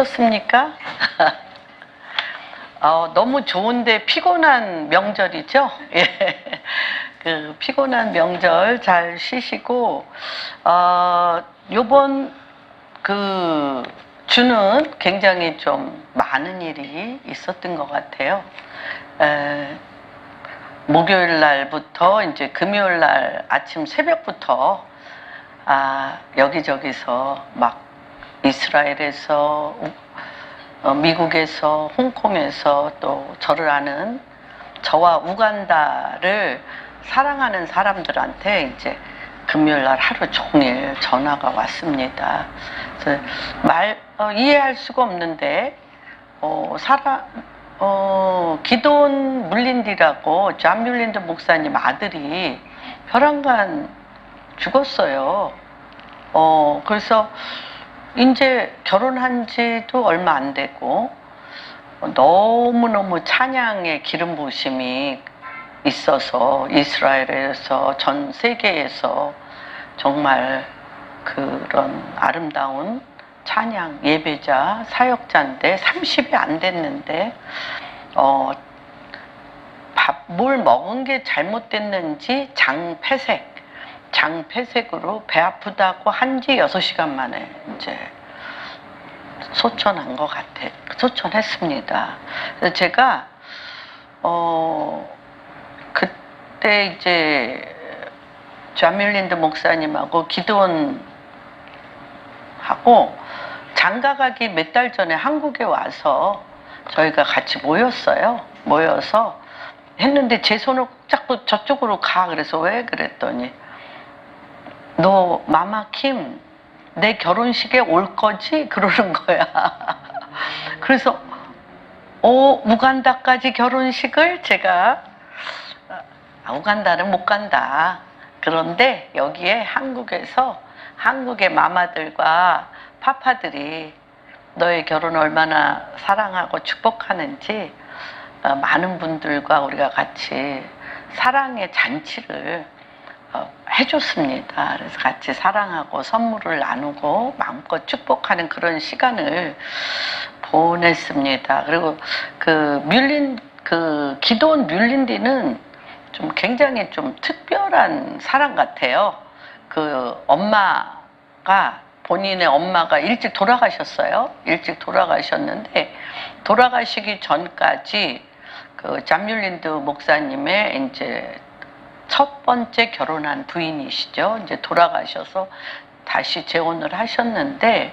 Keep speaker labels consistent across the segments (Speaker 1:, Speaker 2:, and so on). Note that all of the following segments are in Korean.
Speaker 1: 어떻습니까? 너무 좋은데 피곤한 명절이죠? 예. 그 피곤한 명절 잘 쉬시고, 요번 그 주는 굉장히 좀 많은 일이 있었던 것 같아요. 목요일 날부터 이제 금요일 날 아침 새벽부터 여기저기서 막 이스라엘에서 미국에서 홍콩에서 또 저를 아는 저와 우간다를 사랑하는 사람들한테 이제 금요일 날 하루 종일 전화가 왔습니다. 그래서 이해할 수가 없는데 기돈 물린디라고 존 뮬린드 목사님 아들이 혈압관 죽었어요. 그래서 이제 결혼한 지도 얼마 안 되고 너무너무 찬양의 기름 부으심이 있어서 이스라엘에서 전 세계에서 정말 그런 아름다운 찬양 예배자 사역자인데 30이 안 됐는데 뭘 먹은 게 잘못됐는지 장폐색으로 배 아프다고 한지 6시간 만에 이제 소천한 것 같아. 소천했습니다. 그래서 제가 그때 이제 존 뮬린드 목사님하고 기도원하고 장가가기 몇 달 전에 한국에 와서 저희가 같이 모였어요. 모여서 했는데 제 손을 자꾸 저쪽으로 가. 그래서 왜? 그랬더니 너 마마킴 내 결혼식에 올 거지? 그러는 거야. 그래서 우간다까지 결혼식을 제가 우간다는 못 간다. 그런데 여기에 한국에서 한국의 마마들과 파파들이 너의 결혼을 얼마나 사랑하고 축복하는지 많은 분들과 우리가 같이 사랑의 잔치를 해줬습니다. 그래서 같이 사랑하고 선물을 나누고 마음껏 축복하는 그런 시간을 보냈습니다. 그리고 기도원 뮬린디는 좀 굉장히 좀 특별한 사람 같아요. 본인의 엄마가 일찍 돌아가셨어요. 일찍 돌아가셨는데 돌아가시기 전까지 존 뮬린드 목사님의 이제 첫 번째 결혼한 부인이시죠. 이제 돌아가셔서 다시 재혼을 하셨는데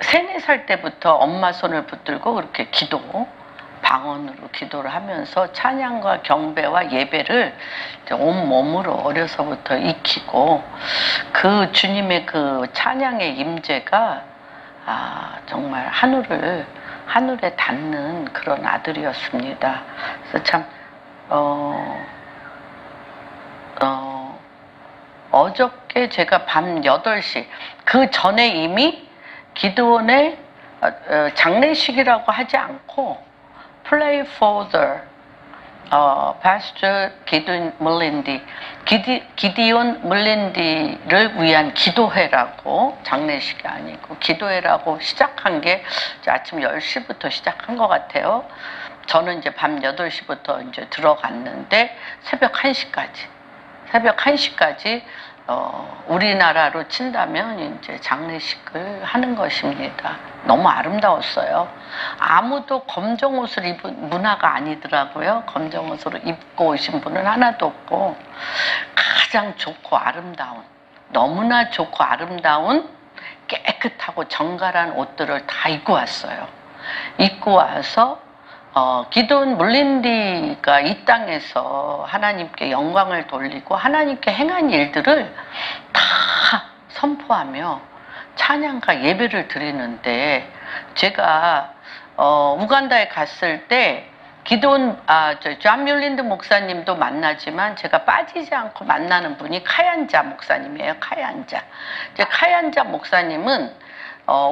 Speaker 1: 3, 4살 때부터 엄마 손을 붙들고 그렇게 방언으로 기도를 하면서 찬양과 경배와 예배를 온몸으로 어려서부터 익히고 그 주님의 그 찬양의 임재가 정말 하늘에 닿는 그런 아들이었습니다. 그래서 참 어저께 제가 밤 8시 그 전에 이미 기도원의 장례식이라고 하지 않고 Pray for the Pastor 기디온 물린디를 위한 기도회라고 장례식이 아니고 기도회라고 시작한 게 아침 10시부터 시작한 것 같아요. 저는 이제 밤 8시부터 이제 들어갔는데 새벽 1시까지 우리나라로 친다면 이제 장례식을 하는 것입니다. 너무 아름다웠어요. 아무도 검정 옷을 입은 문화가 아니더라고요. 검정 옷을 입고 오신 분은 하나도 없고 가장 좋고 아름다운 너무나 좋고 아름다운 깨끗하고 정갈한 옷들을 다 입고 왔어요. 입고 와서 기도원 물린디가 이 땅에서 하나님께 영광을 돌리고 하나님께 행한 일들을 다 선포하며 찬양과 예배를 드리는데 제가 우간다에 갔을 때 존 뮬린드 목사님도 만나지만 제가 빠지지 않고 만나는 분이 카얀자 목사님이에요. 카얀자 목사님은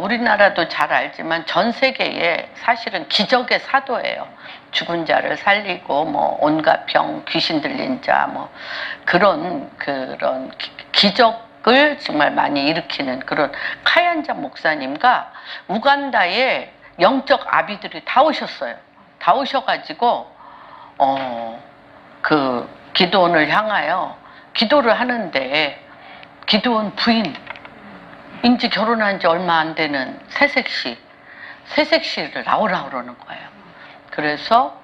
Speaker 1: 우리나라도 잘 알지만 전 세계에 사실은 기적의 사도예요. 죽은 자를 살리고 온갖 병, 귀신 들린 자 그런 기적 정말 많이 일으키는 그런 카얀자 목사님과 우간다에 영적 아비들이 다 오셨어요. 다 오셔가지고 그 기드온을 향하여 기도를 하는데, 기드온 부인, 인지 결혼한 지 얼마 안 되는 새색시를 나오라 그러는 거예요. 그래서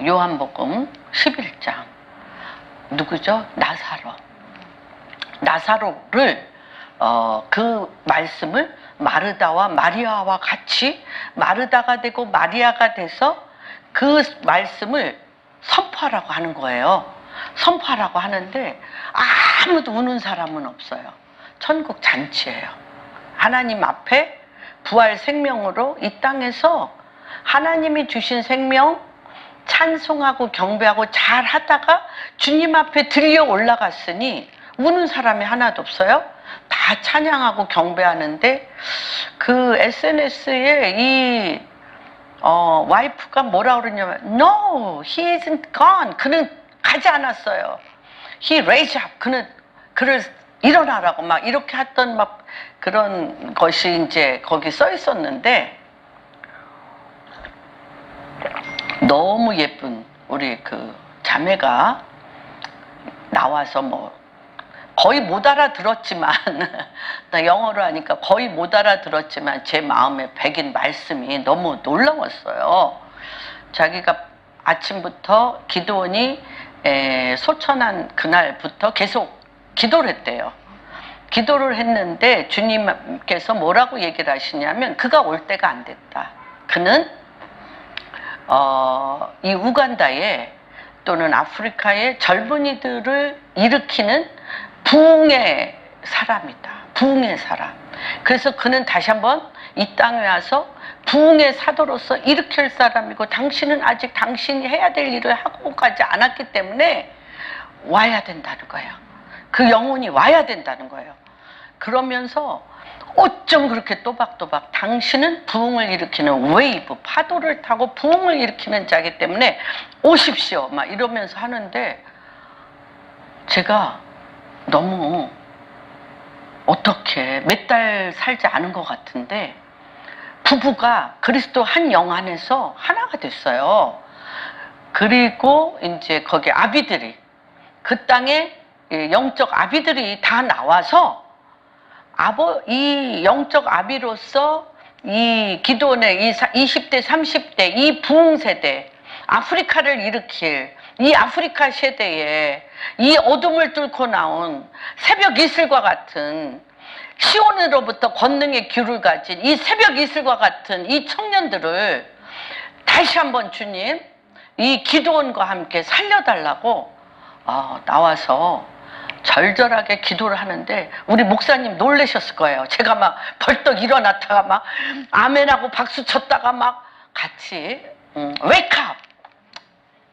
Speaker 1: 요한복음 11장 누구죠? 나사로를 그 말씀을 마르다와 마리아와 같이, 마르다가 되고 마리아가 돼서 그 말씀을 선포하라고 하는 거예요. 선포하라고 하는데 아무도 우는 사람은 없어요. 천국 잔치예요. 하나님 앞에 부활 생명으로 이 땅에서 하나님이 주신 생명 찬송하고 경배하고 잘 하다가 주님 앞에 들려 올라갔으니 우는 사람이 하나도 없어요. 다 찬양하고 경배하는데, 그 SNS에 이 와이프가 뭐라 그러냐면 No, he isn't gone. 그는 가지 않았어요. He raised up. 그를 일어나라고 막 이렇게 했던 막 그런 것이 이제 거기 써 있었는데, 너무 예쁜 우리 그 자매가 나와서 뭐 거의 못 알아들었지만 나 영어로 하니까 거의 못 알아들었지만 제 마음에 백인 말씀이 너무 놀라웠어요. 자기가 아침부터 기드온이 소천한 그날부터 계속 기도를 했대요. 기도를 했는데 주님께서 뭐라고 얘기를 하시냐면 그가 올 때가 안 됐다. 그는 이 우간다에 또는 아프리카의 젊은이들을 일으키는 부흥의 사람이다. 부흥의 사람. 그래서 그는 다시 한번 이 땅에 와서 부흥의 사도로서 일으킬 사람이고, 당신은 아직 당신이 해야 될 일을 하고 가지 않았기 때문에 와야 된다는 거예요. 그 영혼이 와야 된다는 거예요. 그러면서 어쩜 그렇게 또박또박 당신은 부흥을 일으키는 웨이브, 파도를 타고 부흥을 일으키는 자이기 때문에 오십시오 막 이러면서 하는데, 제가 너무 어떻게 몇 달 살지 않은 것 같은데 부부가 그리스도 한 영 안에서 하나가 됐어요. 그리고 이제 거기 아비들이, 그 땅에 영적 아비들이 다 나와서 이 영적 아비로서 이 기드온의 이 20대 30대 이 부흥 세대, 아프리카를 일으킬 이 아프리카 세대에 이 어둠을 뚫고 나온 새벽 이슬과 같은, 시온으로부터 권능의 귤을 가진 이 새벽 이슬과 같은 이 청년들을 다시 한번 주님 이 기드온과 함께 살려달라고 나와서 절절하게 기도를 하는데, 우리 목사님 놀라셨을 거예요. 제가 막 벌떡 일어났다가 막 아멘하고 박수 쳤다가 막 같이 wake up,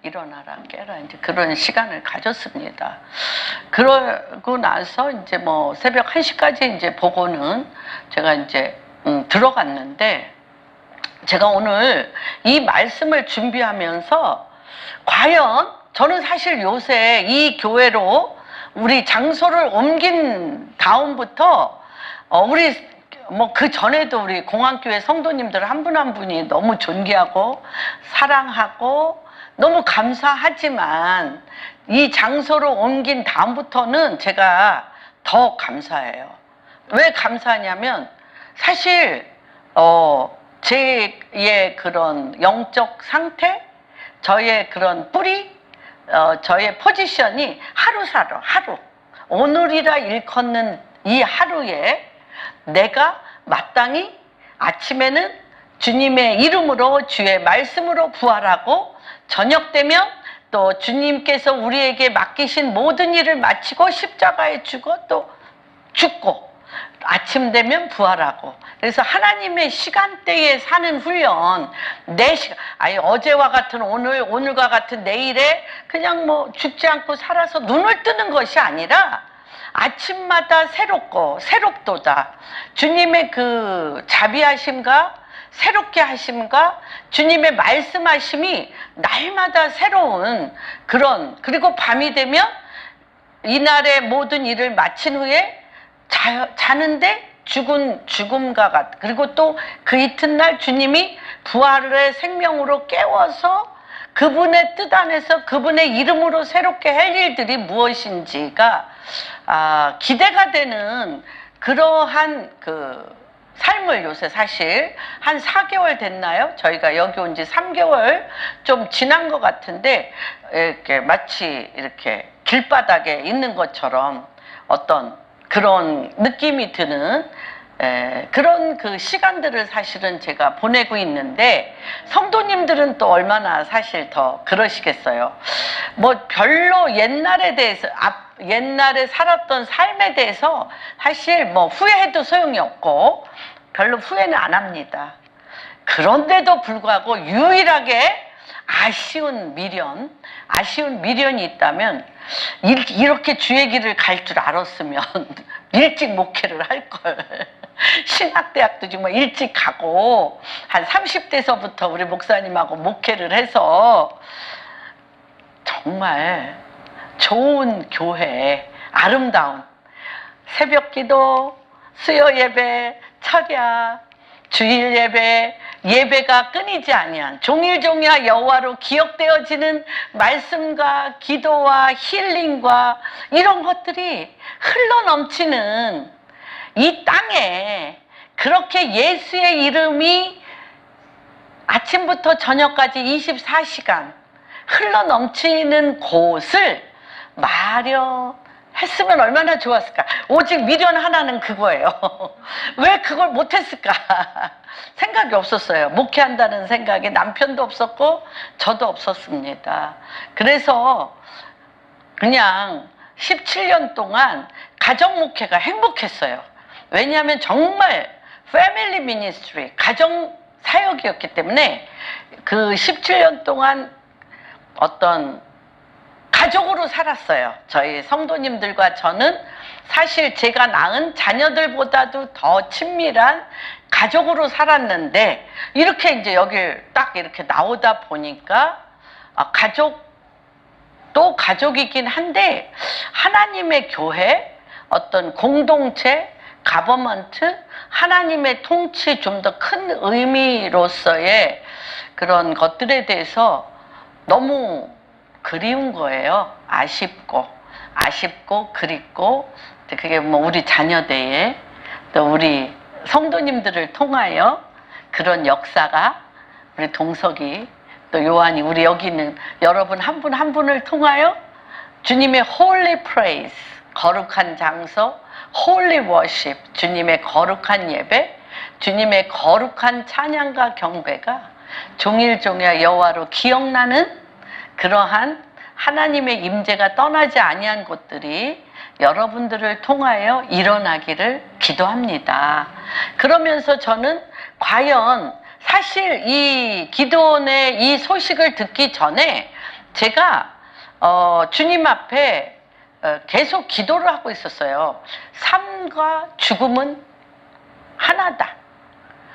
Speaker 1: 일어나라, 깨라, 이제 그런 시간을 가졌습니다. 그러고 나서 이제 뭐 새벽 1시까지 이제 보고는 제가 이제 들어갔는데, 제가 오늘 이 말씀을 준비하면서 과연 저는 사실 요새 이 교회로 우리 장소를 옮긴 다음부터 우리 뭐 그 전에도 우리 공항교회 성도님들 한 분 한 분이 너무 존귀하고 사랑하고 너무 감사하지만, 이 장소를 옮긴 다음부터는 제가 더 감사해요. 왜 감사하냐면 사실 제의 그런 영적 상태, 저의 그런 뿌리, 저의 포지션이 하루 오늘이라 일컫는 이 하루에 내가 마땅히 아침에는 주님의 이름으로 주의 말씀으로 부활하고, 저녁 되면 또 주님께서 우리에게 맡기신 모든 일을 마치고 십자가에 또 죽고, 아침 되면 부활하고, 그래서 하나님의 시간대에 사는 훈련, 내 시간, 아니 어제와 같은 오늘과 같은 내일에 그냥 뭐 죽지 않고 살아서 눈을 뜨는 것이 아니라 아침마다 새롭도다. 주님의 그 자비하심과 새롭게 하심과 주님의 말씀하심이 날마다 새로운 그런, 그리고 밤이 되면 이날의 모든 일을 마친 후에 자는데 죽음과 같. 그리고 또 그 이튿날 주님이 부활의 생명으로 깨워서 그분의 뜻 안에서 그분의 이름으로 새롭게 할 일들이 무엇인지가 기대가 되는 그러한 그 삶을 요새 사실 한 4개월 됐나요? 저희가 여기 온 지 3개월 좀 지난 것 같은데 이렇게 마치 이렇게 길바닥에 있는 것처럼 어떤 그런 느낌이 드는 그런 그 시간들을 사실은 제가 보내고 있는데, 성도님들은 또 얼마나 사실 더 그러시겠어요. 뭐 별로 옛날에 대해서 옛날에 살았던 삶에 대해서 사실 뭐 후회해도 소용이 없고 별로 후회는 안 합니다. 그런데도 불구하고 유일하게 아쉬운 미련이 있다면, 이렇게 주의 길을 갈 줄 알았으면 일찍 목회를 할 걸. 신학대학도 정말 일찍 가고 한 30대서부터 우리 목사님하고 목회를 해서 정말 좋은 교회, 아름다운 새벽기도, 수요 예배, 철야, 주일 예배, 예배가 끊이지 아니한 종일종일 여호와로 기억되어지는 말씀과 기도와 힐링과 이런 것들이 흘러넘치는 이 땅에, 그렇게 예수의 이름이 아침부터 저녁까지 24시간 흘러넘치는 곳을 마련했으면 얼마나 좋았을까. 오직 미련 하나는 그거예요. 왜 그걸 못했을까 생각이 없었어요. 목회한다는 생각에 남편도 없었고 저도 없었습니다. 그래서 그냥 17년 동안 가정 목회가 행복했어요. 왜냐하면 정말 패밀리 미니스트리, 가정 사역이었기 때문에 그 17년 동안 어떤 가족으로 살았어요. 저희 성도님들과 저는 사실 제가 낳은 자녀들보다도 더 친밀한 가족으로 살았는데, 이렇게 이제 여길 딱 이렇게 나오다 보니까 가족도 가족이긴 한데 하나님의 교회, 어떤 공동체, 가버먼트, 하나님의 통치, 좀 더 큰 의미로서의 그런 것들에 대해서 너무 그리운 거예요. 아쉽고 그립고, 그게 뭐 우리 자녀대에 또 우리 성도님들을 통하여 그런 역사가, 우리 동석이 또 요한이, 우리 여기 있는 여러분 한 분 한 분을 통하여 주님의 홀리 프레이즈, 거룩한 장소, 홀리 워십, 주님의 거룩한 예배, 주님의 거룩한 찬양과 경배가 종일종일 여호와로 기억나는 그러한 하나님의 임재가 떠나지 아니한 곳들이 여러분들을 통하여 일어나기를 기도합니다. 그러면서 저는 과연 사실 이 기도원의 이 소식을 듣기 전에 제가 주님 앞에 계속 기도를 하고 있었어요. 삶과 죽음은 하나다.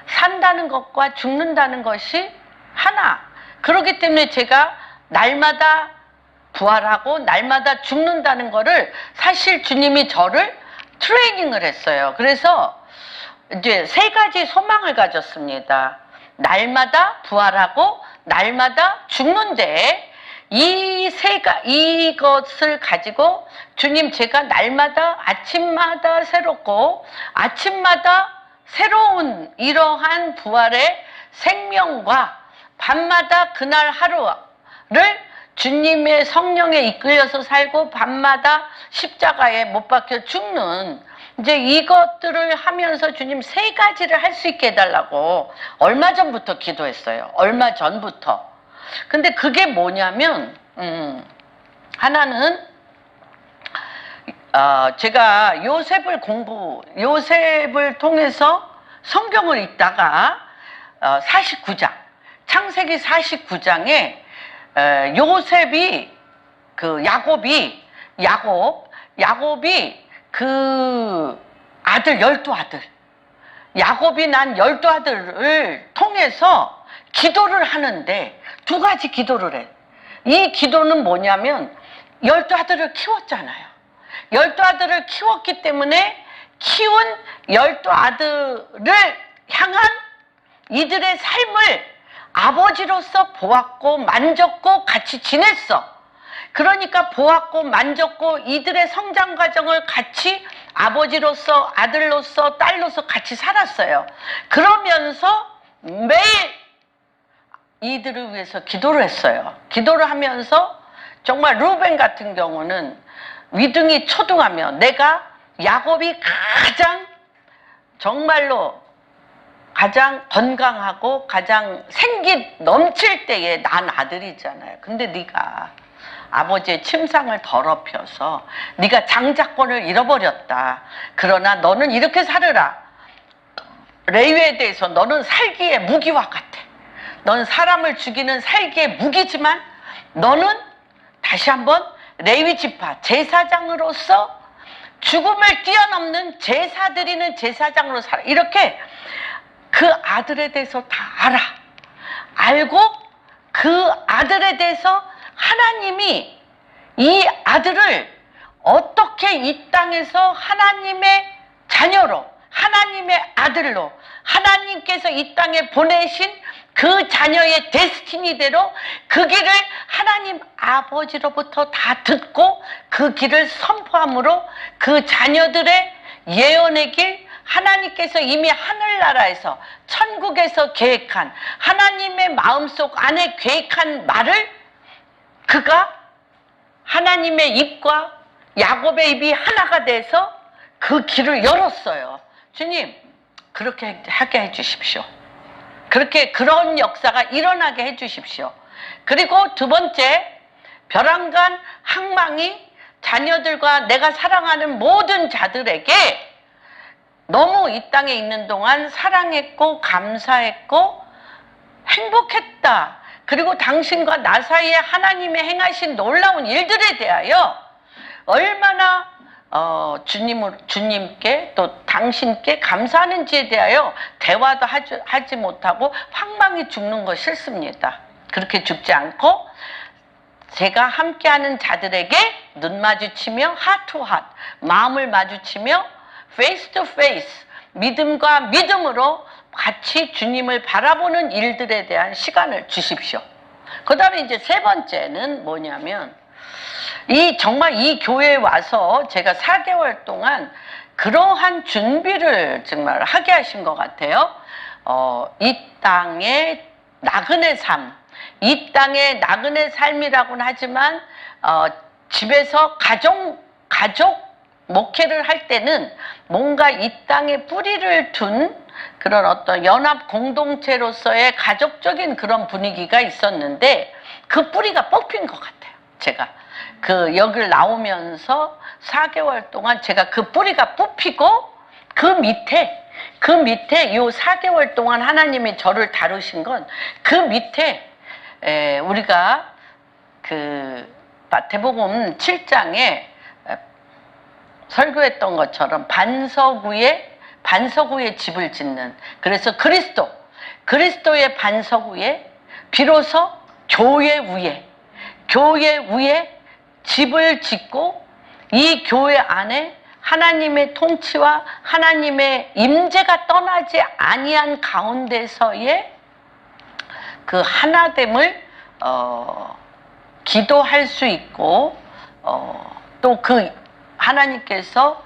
Speaker 1: 산다는 것과 죽는다는 것이 하나. 그렇기 때문에 제가 날마다 부활하고 날마다 죽는다는 거를 사실 주님이 저를 트레이닝을 했어요. 그래서 이제 3가지 소망을 가졌습니다. 날마다 부활하고 날마다 죽는데, 이것을 가지고 주님, 제가 날마다 아침마다 새롭고 아침마다 새로운 이러한 부활의 생명과 밤마다 그날 하루를 주님의 성령에 이끌려서 살고 밤마다 십자가에 못 박혀 죽는, 이제 이것들을 하면서 주님 3가지를 할 수 있게 해달라고 얼마 전부터 기도했어요. 얼마 전부터. 근데 그게 뭐냐면 하나는 제가 요셉을 통해서 성경을 읽다가 49장, 창세기 49장에 요셉이 그 야곱이 그 아들, 12아들, 야곱이 난 12아들을 통해서 기도를 하는데 2가지 기도를 해. 이 기도는 뭐냐면 12아들을 키웠잖아요. 12아들을 키웠기 때문에 키운 12아들을 향한 이들의 삶을 아버지로서 보았고 만졌고 같이 지냈어. 그러니까 보았고 만졌고 이들의 성장 과정을 같이 아버지로서 아들로서 딸로서 같이 살았어요. 그러면서 매일 이들을 위해서 기도를 했어요. 기도를 하면서 정말 루벤 같은 경우는 위등이 초등하며 내가 야곱이 가장 정말로 가장 건강하고 가장 생기 넘칠 때에 난 아들이잖아요. 근데 네가 아버지의 침상을 더럽혀서 네가 장자권을 잃어버렸다. 그러나 너는 이렇게 살으라. 레위에 대해서 너는 살기의 무기와 같아. 너는 사람을 죽이는 살기의 무기지만 너는 다시 한번 레위 지파 제사장으로서 죽음을 뛰어넘는 제사 드리는 제사장으로 살아. 이렇게 그 아들에 대해서 다 알아. 알고 그 아들에 대해서 하나님이 이 아들을 어떻게 이 땅에서 하나님의 자녀로 하나님의 아들로 하나님께서 이 땅에 보내신 그 자녀의 데스티니대로 그 길을 하나님 아버지로부터 다 듣고 그 길을 선포함으로 그 자녀들의 예언의 길 하나님께서 이미 하늘나라에서 천국에서 계획한 하나님의 마음속 안에 계획한 말을 그가 하나님의 입과 야곱의 입이 하나가 돼서 그 길을 열었어요. 주님 그렇게 하게 해주십시오. 그렇게 그런 역사가 일어나게 해주십시오. 그리고 두 번째, 벼랑간 항망이 자녀들과 내가 사랑하는 모든 자들에게 너무 이 땅에 있는 동안 사랑했고 감사했고 행복했다. 그리고 당신과 나 사이에 하나님의 행하신 놀라운 일들에 대하여 얼마나 주님께 또 당신께 감사하는지에 대하여 대화도 하지 못하고 황망히 죽는 거 싫습니다. 그렇게 죽지 않고 제가 함께하는 자들에게 눈 마주치며 heart to heart, 마음을 마주치며 face to face, 믿음과 믿음으로 같이 주님을 바라보는 일들에 대한 시간을 주십시오. 그 다음에 이제 세 번째는 뭐냐면 정말 이 교회에 와서 제가 4개월 동안 그러한 준비를 정말 하게 하신 것 같아요. 이 땅의 나그네 삶, 이 땅의 나그네 삶이라고는 하지만 집에서 가족 목회를 할 때는 뭔가 이 땅에 뿌리를 둔 그런 어떤 연합 공동체로서의 가족적인 그런 분위기가 있었는데 그 뿌리가 뽑힌 것 같아요. 제가 여길 나오면서 4개월 동안 제가 그 뿌리가 뽑히고 그 밑에 이 4개월 동안 하나님이 저를 다루신 건 그 밑에 우리가 마태복음 7장에 설교했던 것처럼 반석 위에 집을 짓는, 그래서 그리스도의 반석 위에 비로소 교회 위에 집을 짓고 이 교회 안에 하나님의 통치와 하나님의 임재가 떠나지 아니한 가운데서의 그 하나됨을 기도할 수 있고 또 그 하나님께서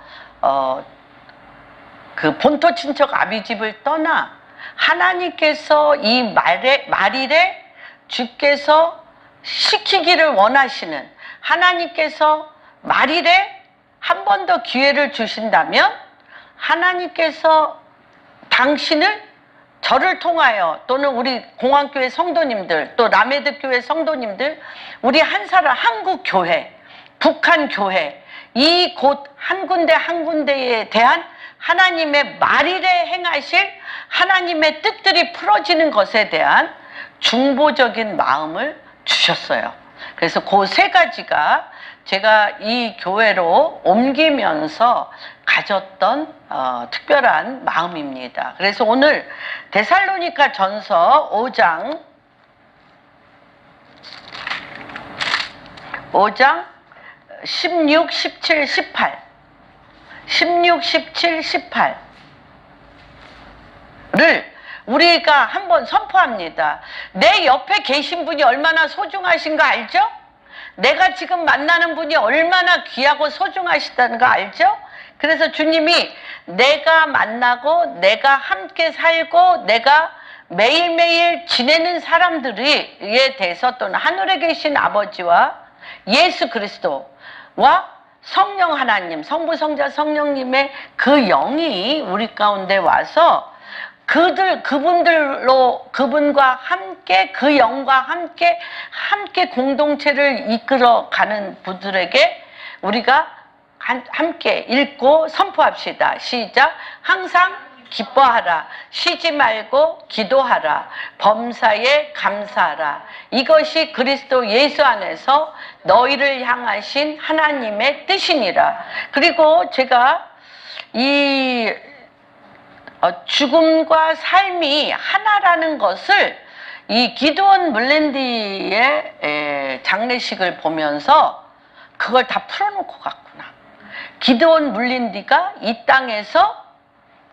Speaker 1: 그 본토 친척 아비집을 떠나 하나님께서 이 말일에 주께서 시키기를 원하시는, 하나님께서 말일에 한 번 더 기회를 주신다면 하나님께서 저를 통하여 또는 우리 공항교회 성도님들 또 라메드교회 성도님들 우리 한국교회, 북한교회 이 곳 한 군데에 대한 하나님의 말일에 행하실 하나님의 뜻들이 풀어지는 것에 대한 중보적인 마음을 주셨어요. 그래서 그 세 가지가 제가 이 교회로 옮기면서 가졌던 특별한 마음입니다. 그래서 오늘 데살로니가 전서 5장 16, 17, 18 16, 17, 18를 우리가 한번 선포합니다. 내 옆에 계신 분이 얼마나 소중하신 거 알죠? 내가 지금 만나는 분이 얼마나 귀하고 소중하시다는 거 알죠? 그래서 주님이 내가 만나고 내가 함께 살고 내가 매일매일 지내는 사람들에 대해서 또는 하늘에 계신 아버지와 예수 그리스도와 성령 하나님, 성부, 성자, 성령님의 그 영이 우리 가운데 와서 그분과 함께 그 영과 함께 공동체를 이끌어가는 분들에게 우리가 함께 읽고 선포합시다. 시작. 항상 기뻐하라. 쉬지 말고 기도하라. 범사에 감사하라. 이것이 그리스도 예수 안에서 너희를 향하신 하나님의 뜻이니라. 그리고 제가 이 죽음과 삶이 하나라는 것을 이 기드온 물랜디의 장례식을 보면서 그걸 다 풀어놓고 갔구나. 기드온 물랜디가 이 땅에서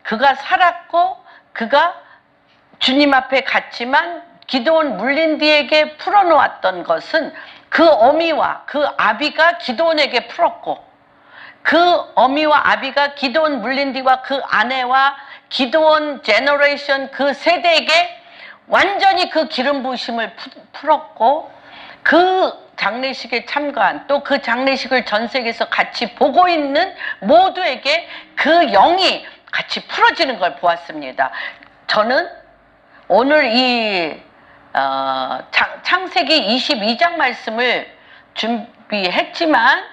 Speaker 1: 그가 살았고 그가 주님 앞에 갔지만 기드온 물랜디에게 풀어놓았던 것은 그 어미와 그 아비가 기드온에게 풀었고 그 어미와 아비가 기드온 물랜디와 그 아내와 기드온 제너레이션 그 세대에게 완전히 그 기름 부으심을 풀었고 그 장례식에 참가한 또 그 장례식을 전 세계에서 같이 보고 있는 모두에게 그 영이 같이 풀어지는 걸 보았습니다. 저는 오늘 이 창세기 22장 말씀을 준비했지만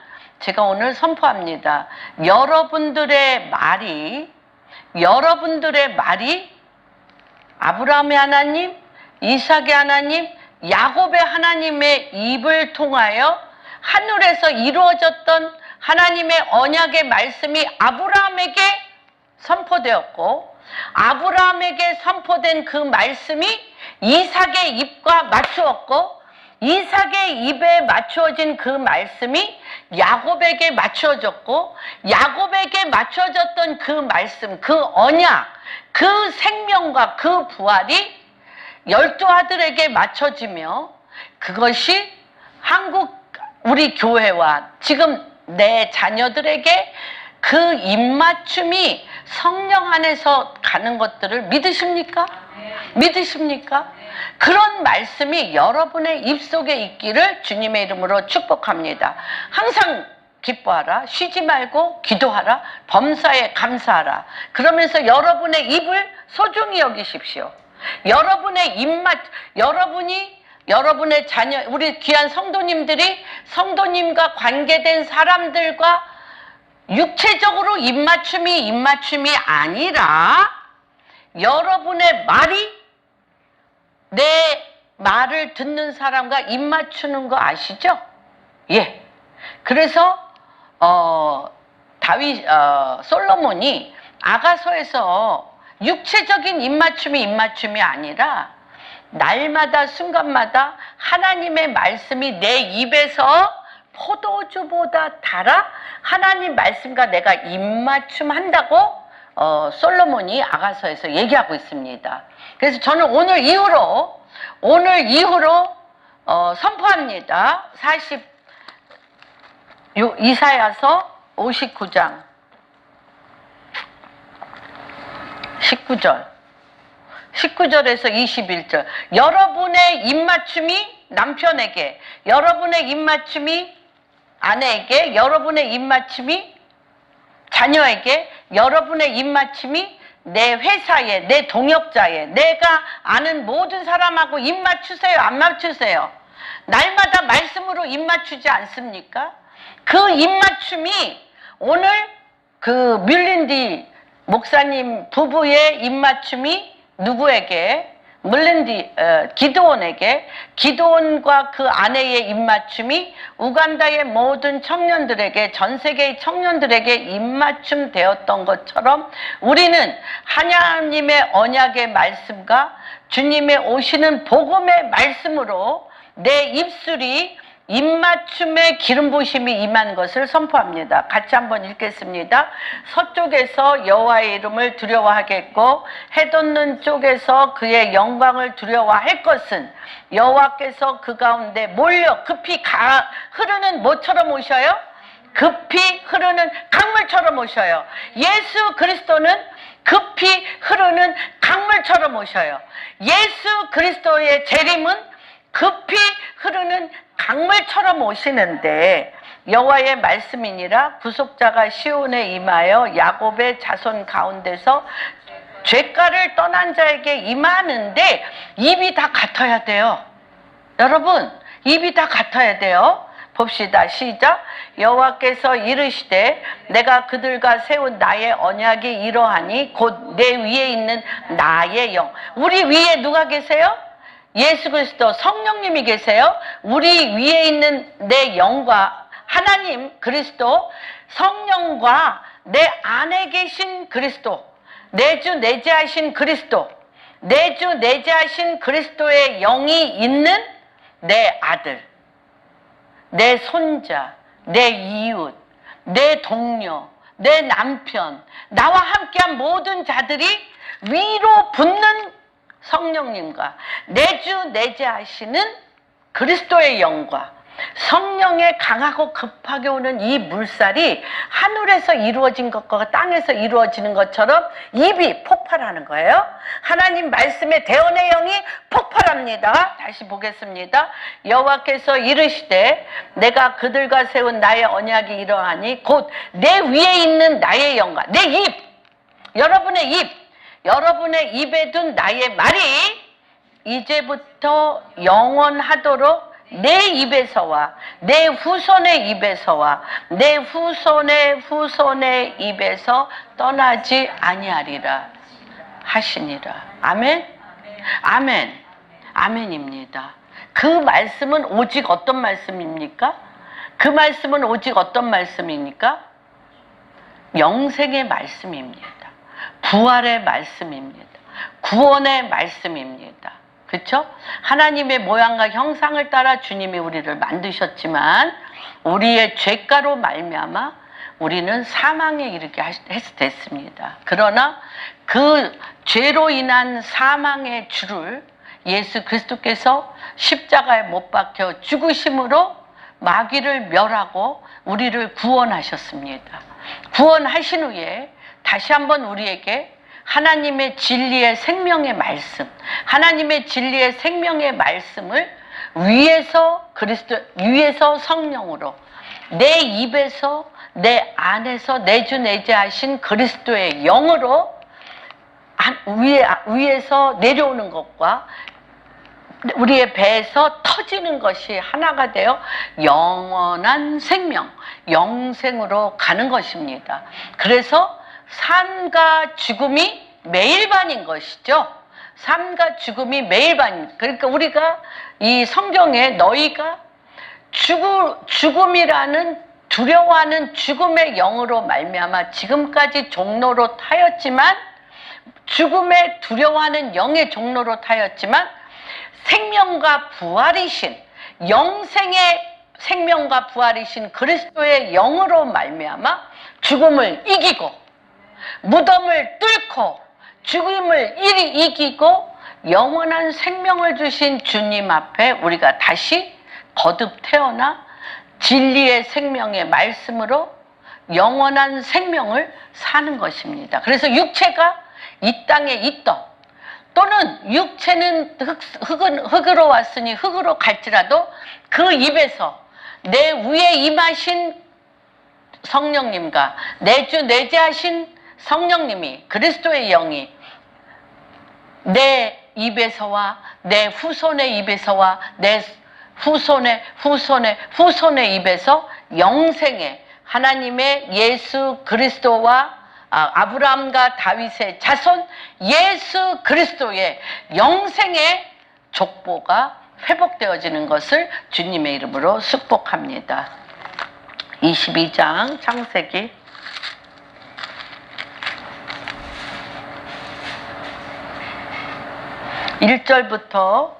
Speaker 1: 제가 오늘 선포합니다. 여러분들의 말이 아브라함의 하나님, 이삭의 하나님, 야곱의 하나님의 입을 통하여 하늘에서 이루어졌던 하나님의 언약의 말씀이 아브라함에게 선포되었고 아브라함에게 선포된 그 말씀이 이삭의 입과 맞추었고 이삭의 입에 맞추어진 그 말씀이 야곱에게 맞추어졌고 야곱에게 맞추어졌던 그 말씀, 그 언약, 그 생명과 그 부활이 12 아들에게 맞춰지며 그것이 우리 교회와 지금 내 자녀들에게 그 입맞춤이 성령 안에서 가는 것들을 믿으십니까? 믿으십니까? 그런 말씀이 여러분의 입속에 있기를 주님의 이름으로 축복합니다. 항상 기뻐하라. 쉬지 말고 기도하라. 범사에 감사하라. 그러면서 여러분의 입을 소중히 여기십시오. 여러분의 입맛, 여러분의 자녀, 우리 귀한 성도님들이 성도님과 관계된 사람들과 육체적으로 입맞춤이 아니라 여러분의 말이 내 말을 듣는 사람과 입맞추는 거 아시죠? 예. 그래서 솔로몬이 아가서에서 육체적인 입맞춤이 아니라 날마다 순간마다 하나님의 말씀이 내 입에서 포도주보다 달아 하나님 말씀과 내가 입맞춤한다고 솔로몬이 아가서에서 얘기하고 있습니다. 그래서 저는 오늘 이후로 선포합니다. 이사야서 59장 19절에서 21절. 여러분의 입맞춤이 남편에게, 여러분의 입맞춤이 아내에게, 여러분의 입맞춤이 자녀에게, 여러분의 입맞춤이 내 회사에, 내 동역자에, 내가 아는 모든 사람하고 입맞추세요? 안 맞추세요? 날마다 말씀으로 입맞추지 않습니까? 그 입맞춤이 오늘 그 뮬린디 목사님 부부의 입맞춤이 누구에게? 기드온에게, 기드온과 그 아내의 입맞춤이 우간다의 모든 청년들에게, 전 세계의 청년들에게 입맞춤 되었던 것처럼 우리는 하나님의 언약의 말씀과 주님의 오시는 복음의 말씀으로 내 입술이 입맞춤의 기름 부으심이 임한 것을 선포합니다. 같이 한번 읽겠습니다. 서쪽에서 여호와의 이름을 두려워하겠고 해돋는 쪽에서 그의 영광을 두려워할 것은 여호와께서 그 가운데 몰려 급히 흐르는 뭐처럼 오셔요? 급히 흐르는 강물처럼 오셔요. 예수 그리스도는 급히 흐르는 강물처럼 오셔요. 예수 그리스도의 재림은 급히 흐르는 강물처럼 오시는데 여호와의 말씀이니라 구속자가 시온에 임하여 야곱의 자손 가운데서 죄가를 떠난 자에게 임하는데 입이 다 같아야 돼요. 여러분, 입이 다 같아야 돼요. 봅시다. 시작. 여호와께서 이르시되 내가 그들과 세운 나의 언약이 이러하니 곧 내 위에 있는 나의 영. 우리 위에 누가 계세요? 예수 그리스도 성령님이 계세요. 우리 위에 있는 내 영과 하나님 그리스도 성령과 내 안에 계신 그리스도, 내주 내재하신 그리스도, 내주 내재하신 그리스도의 영이 있는 내 아들, 내 손자, 내 이웃, 내 동료, 내 남편, 나와 함께한 모든 자들이 위로 붙는 성령님과 내주 내재하시는 그리스도의 영과 성령의 강하고 급하게 오는 이 물살이 하늘에서 이루어진 것과 땅에서 이루어지는 것처럼 입이 폭발하는 거예요. 하나님 말씀의 대언의 영이 폭발합니다. 다시 보겠습니다. 여호와께서 이르시되 내가 그들과 세운 나의 언약이 이러하니 곧 내 위에 있는 나의 영과 내 입, 여러분의 입, 여러분의 입에 둔 나의 말이 이제부터 영원하도록 내 입에서와 내 후손의 입에서와 내 후손의 입에서 떠나지 아니하리라 하시니라. 아멘? 아멘. 아멘입니다. 그 말씀은 오직 어떤 말씀입니까? 그 말씀은 오직 어떤 말씀입니까? 영생의 말씀입니다. 부활의 말씀입니다. 구원의 말씀입니다. 그렇죠? 하나님의 모양과 형상을 따라 주님이 우리를 만드셨지만 우리의 죄가로 말미암아 우리는 사망에 이르게 됐습니다. 그러나 그 죄로 인한 사망의 주를 예수 그리스도께서 십자가에 못 박혀 죽으심으로 마귀를 멸하고 우리를 구원하셨습니다. 구원하신 후에 다시 한번 우리에게 하나님의 진리의 생명의 말씀, 하나님의 진리의 생명의 말씀을 위에서 성령으로 내 입에서 내 안에서 내주 내재하신 그리스도의 영으로 위에서 내려오는 것과 우리의 배에서 터지는 것이 하나가 되어 영원한 생명, 영생으로 가는 것입니다. 그래서 삶과 죽음이 매일반인 것이죠. 삶과 죽음이 매일반. 그러니까 우리가 이 성경에 너희가 죽음이라는 두려워하는 죽음의 영으로 말미암아 지금까지 종로로 타였지만 죽음의 두려워하는 영의 종로로 타였지만 생명과 부활이신 영생의 생명과 부활이신 그리스도의 영으로 말미암아 죽음을 이기고 무덤을 뚫고 죽음을 이기고 영원한 생명을 주신 주님 앞에 우리가 다시 거듭 태어나 진리의 생명의 말씀으로 영원한 생명을 사는 것입니다. 그래서 육체가 이 땅에 있던 또는 육체는 흙으로 왔으니 흙으로 갈지라도 그 입에서 내 위에 임하신 성령님과 내주 내재하신 성령님이 그리스도의 영이 내 입에서와 내 후손의 입에서와 내 후손의 입에서 영생의 하나님의 예수 그리스도와 아브라함과 다윗의 자손 예수 그리스도의 영생의 족보가 회복되어지는 것을 주님의 이름으로 축복합니다. 22장 창세기 1절부터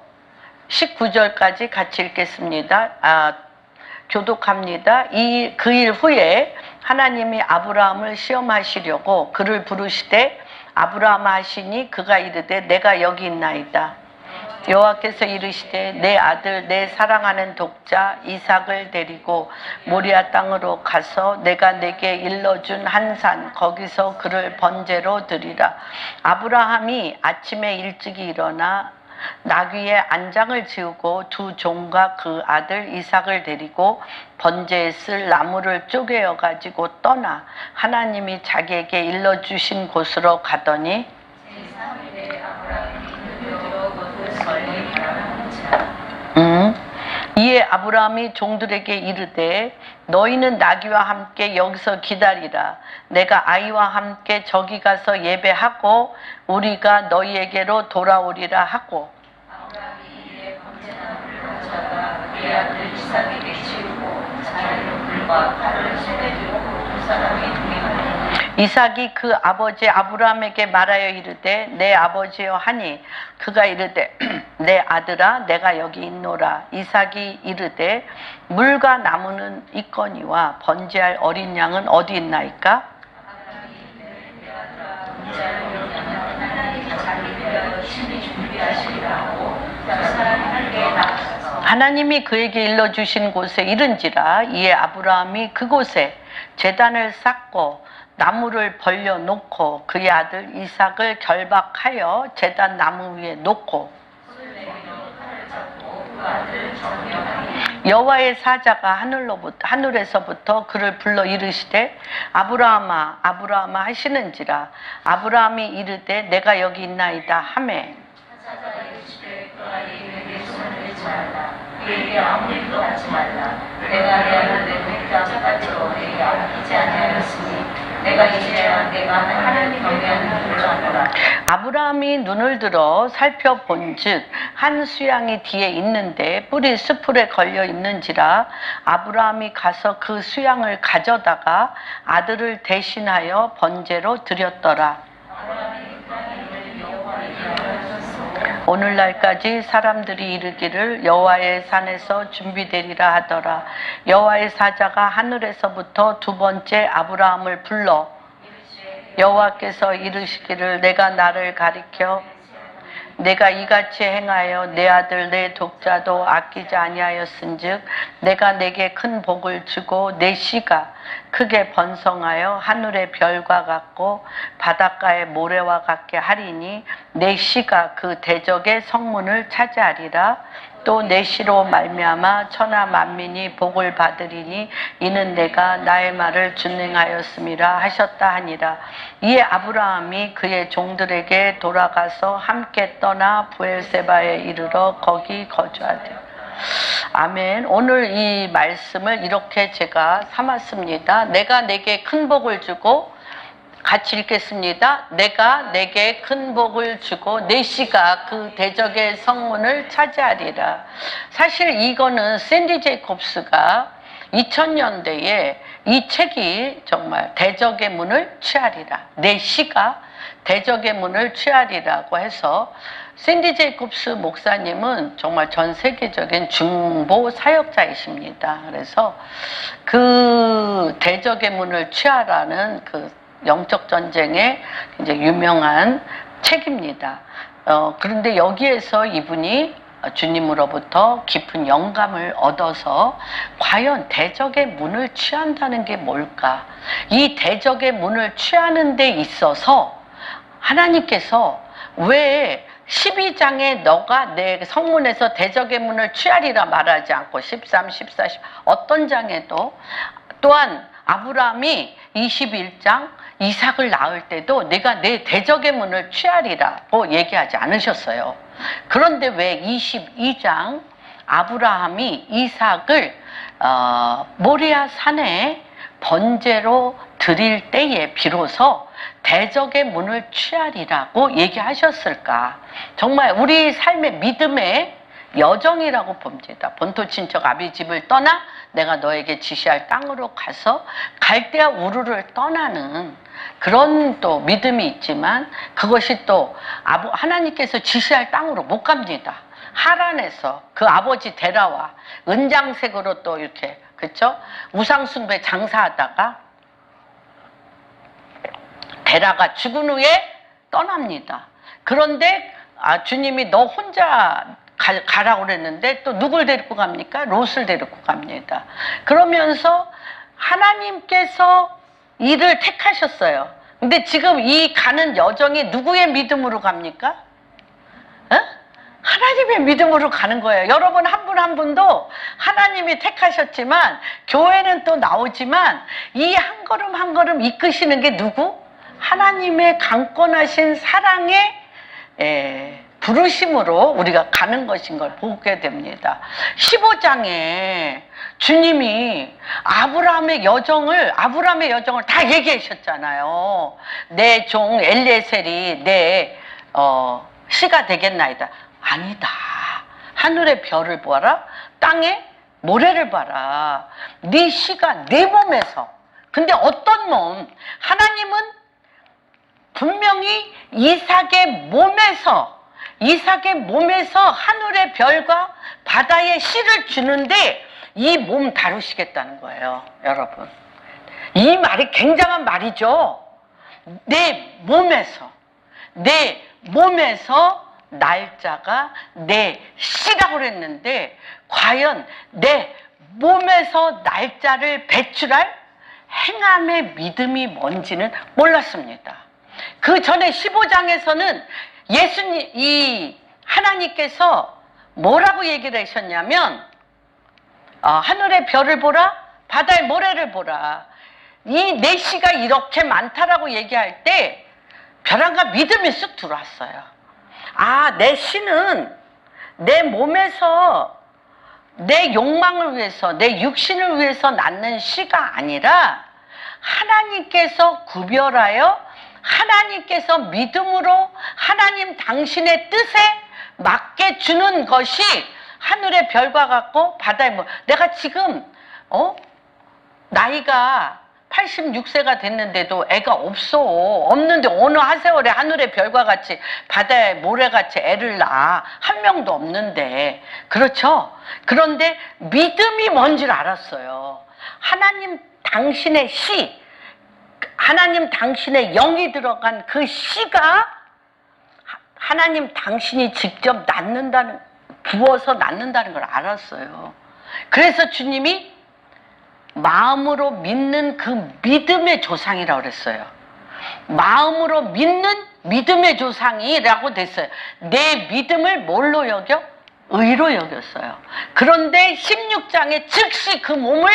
Speaker 1: 19절까지 같이 읽겠습니다. 교독합니다. 그 일 후에 하나님이 아브라함을 시험하시려고 그를 부르시되 아브라함 하시니 그가 이르되 내가 여기 있나이다. 여호와께서 이르시되 내 아들 내 사랑하는 독자 이삭을 데리고 모리아 땅으로 가서 내가 내게 일러준 한 산 거기서 그를 번제로 드리라. 아브라함이 아침에 일찍이 일어나 나귀의 안장을 지우고 두 종과 그 아들 이삭을 데리고 번제에 쓸 나무를 쪼개어 가지고 떠나 하나님이 자기에게 일러주신 곳으로 가더니 이에 아브라함이 종들에게 이르되 너희는 나귀와 함께 여기서 기다리라. 내가 아이와 함께 저기 가서 예배하고 우리가 너희에게로 돌아오리라 하고 아브라함이 이에 번제나무를 가져다가 그의 아들 이삭에게 지우고 자기는 불과 칼을 손에 들고 두 사람이 동행하니 이삭이 그 아버지 아브라함에게 말하여 이르되 내 아버지여 하니 그가 이르되 내 아들아 내가 여기 있노라. 이삭이 이르되 물과 나무는 있거니와 번제할 어린 양은 어디 있나이까? 하나님이 그에게 일러주신 곳에 이른지라. 이에 아브라함이 그곳에 제단을 쌓고 나무를 벌려놓고 그의 아들 이삭을 결박하여 제단 나무 위에 놓고 여호와의 사자가 하늘에서부터 그를 불러 이르시되 아브라함아 아브라함아 하시는지라. 아브라함이 이르되 내가 여기 있나이다 하매 그에게 아무 일도 하지 말라. 내가 내 아들 내 독자 가지고 내게 아끼지 아니하였으니 내가 이제야 내가 하나님 경외하는 줄을 아노라. 아브라함이 눈을 들어 살펴본즉 한 수양이 뒤에 있는데 뿔이 수풀에 걸려 있는지라. 아브라함이 가서 그 수양을 가져다가 아들을 대신하여 번제로 드렸더라. 오늘날까지 사람들이 이르기를 여호와의 산에서 준비되리라 하더라. 여호와의 사자가 하늘에서부터 두 번째 아브라함을 불러 여호와께서 이르시기를 내가 나를 가리켜 내가 이같이 행하여 내 아들 내 독자도 아끼지 아니하였은즉 내가 내게 큰 복을 주고 내 씨가 크게 번성하여 하늘의 별과 같고 바닷가의 모래와 같게 하리니 내 씨가 그 대적의 성문을 차지하리라. 또 내 씨로 말미암아 천하 만민이 복을 받으리니 이는 내가 나의 말을 준행하였음이라 하셨다 하니라. 이에 아브라함이 그의 종들에게 돌아가서 함께 떠나 부엘세바에 이르러 거기 거주하되. 아멘. 오늘 이 말씀을 이렇게 제가 삼았습니다. 내가 내게 큰 복을 주고 같이 읽겠습니다. 내가 내게 큰 복을 주고 내 씨가 그 대적의 성문을 차지하리라. 사실 이거는 샌디 제이콥스가 2000년대에 이 책이 정말 대적의 문을 취하리라. 내 씨가 대적의 문을 취하리라고 해서 샌디 제이콥스 목사님은 정말 전 세계적인 중보 사역자이십니다. 그래서 그 대적의 문을 취하라는 그 영적 전쟁의 이제 유명한 책입니다. 그런데 여기에서 이분이 주님으로부터 깊은 영감을 얻어서 과연 대적의 문을 취한다는 게 뭘까? 이 대적의 문을 취하는 데 있어서 하나님께서 왜 12장에 너가 내 성문에서 대적의 문을 취하리라 말하지 않고 13, 14, 10 어떤 장에도 또한 아브라함이 21장 이삭을 낳을 때도 내가 내 대적의 문을 취하리라고 얘기하지 않으셨어요. 그런데 왜 22장 아브라함이 이삭을 모리아 산에 번제로 드릴 때에 비로소 대적의 문을 취하리라고 얘기하셨을까? 정말 우리 삶의 믿음의 여정이라고 봅니다. 본토 친척 아비 집을 떠나 내가 너에게 지시할 땅으로 가서 갈대아 우르를 떠나는 그런 또 믿음이 있지만 그것이 또 하나님께서 지시할 땅으로 못 갑니다. 하란에서 그 아버지 데라와 은장색으로 또 이렇게 그쵸? 우상숭배 장사하다가 데라가 죽은 후에 떠납니다. 그런데 주님이 너 혼자 가라고 그랬는데 또 누굴 데리고 갑니까? 롯을 데리고 갑니다. 그러면서 하나님께서 이를 택하셨어요. 근데 지금 이 가는 여정이 누구의 믿음으로 갑니까? 하나님의 믿음으로 가는 거예요. 여러분 한 분 한 분도 하나님이 택하셨지만 교회는 또 나오지만 이 한 걸음 한 걸음 이끄시는 게 누구? 하나님의 강권하신 사랑의 부르심으로 우리가 가는 것인 걸 보게 됩니다. 15장에 주님이 아브라함의 여정을 다 얘기하셨잖아요. 내 종 엘리에셀이 내 씨가 되겠나이다. 아니다. 하늘의 별을 보아라. 땅의 모래를 봐라. 네 씨가 내 몸에서. 근데 어떤 몸? 하나님은 분명히 이삭의 몸에서 하늘의 별과 바다의 씨를 주는데 이 몸 다루시겠다는 거예요, 여러분. 이 말이 굉장한 말이죠. 내 몸에서 날짜가 내 씨라고 그랬는데 과연 내 몸에서 날짜를 배출할 행함의 믿음이 뭔지는 몰랐습니다. 그 전에 15장에서는 하나님께서 뭐라고 얘기를 하셨냐면 하늘의 별을 보라, 바다의 모래를 보라. 이 내 씨가 이렇게 많다라고 얘기할 때 벼랑과 믿음이 쑥 들어왔어요. 내 씨는 내 몸에서 내 욕망을 위해서, 내 육신을 위해서 낳는 씨가 아니라 하나님께서 구별하여 하나님께서 믿음으로 하나님 당신의 뜻에 맞게 주는 것이 하늘의 별과 같고 바다의 내가 지금 나이가 86세가 됐는데도 애가 없는데 어느 하세월에 하늘의 별과 같이 바다의 모래같이 애를 낳아. 한 명도 없는데. 그렇죠? 그런데 믿음이 뭔지를 알았어요. 하나님 당신의 씨, 하나님 당신의 영이 들어간 그 씨가 하나님 당신이 직접 부어서 낳는다는 걸 알았어요. 그래서 주님이 마음으로 믿는 그 믿음의 조상이라고 그랬어요. 마음으로 믿는 믿음의 조상이라고 됐어요. 내 믿음을 뭘로 여겨? 의로 여겼어요. 그런데 16장에 즉시 그 몸을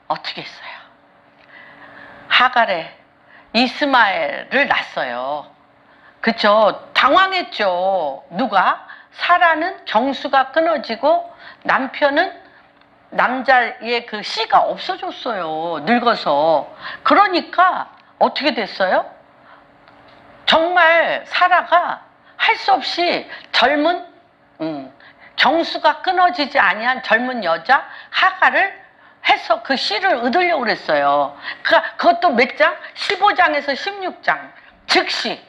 Speaker 1: 어떻게 했어요? 하갈에 이스마엘을 낳았어요. 그쵸? 당황했죠. 누가? 사라는 경수가 끊어지고 남자의 그 씨가 없어졌어요. 늙어서. 그러니까 어떻게 됐어요? 정말 사라가 할 수 없이 젊은 경수가 끊어지지 아니한 젊은 여자 하갈을 해서 그 씨를 얻으려고 그랬어요. 그것도 몇 장? 15장에서 16장. 즉시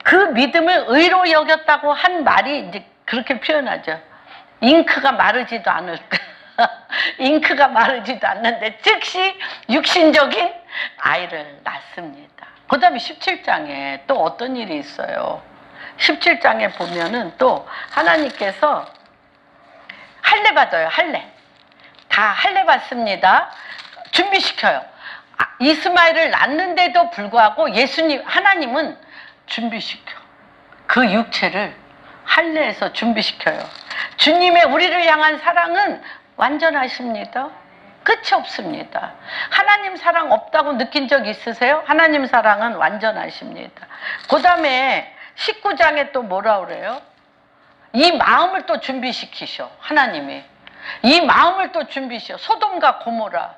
Speaker 1: 그 믿음을 의로 여겼다고 한 말이 이제 그렇게 표현하죠. 잉크가 마르지도 않는데 즉시 육신적인 아이를 낳습니다. 그 다음에 17장에 또 어떤 일이 있어요. 17장에 보면은 또 하나님께서 할례 받아요. 다 할례 받습니다. 준비시켜요. 이스마엘을 낳는데도 불구하고 하나님은 준비시켜. 그 육체를 할례에서 준비시켜요. 주님의 우리를 향한 사랑은 완전하십니다. 끝이 없습니다. 하나님 사랑 없다고 느낀 적 있으세요? 하나님 사랑은 완전하십니다. 그 다음에 19장에 또 뭐라 그래요? 이 마음을 또 준비시키셔. 하나님이. 이 마음을 또 준비시켜. 소돔과 고모라.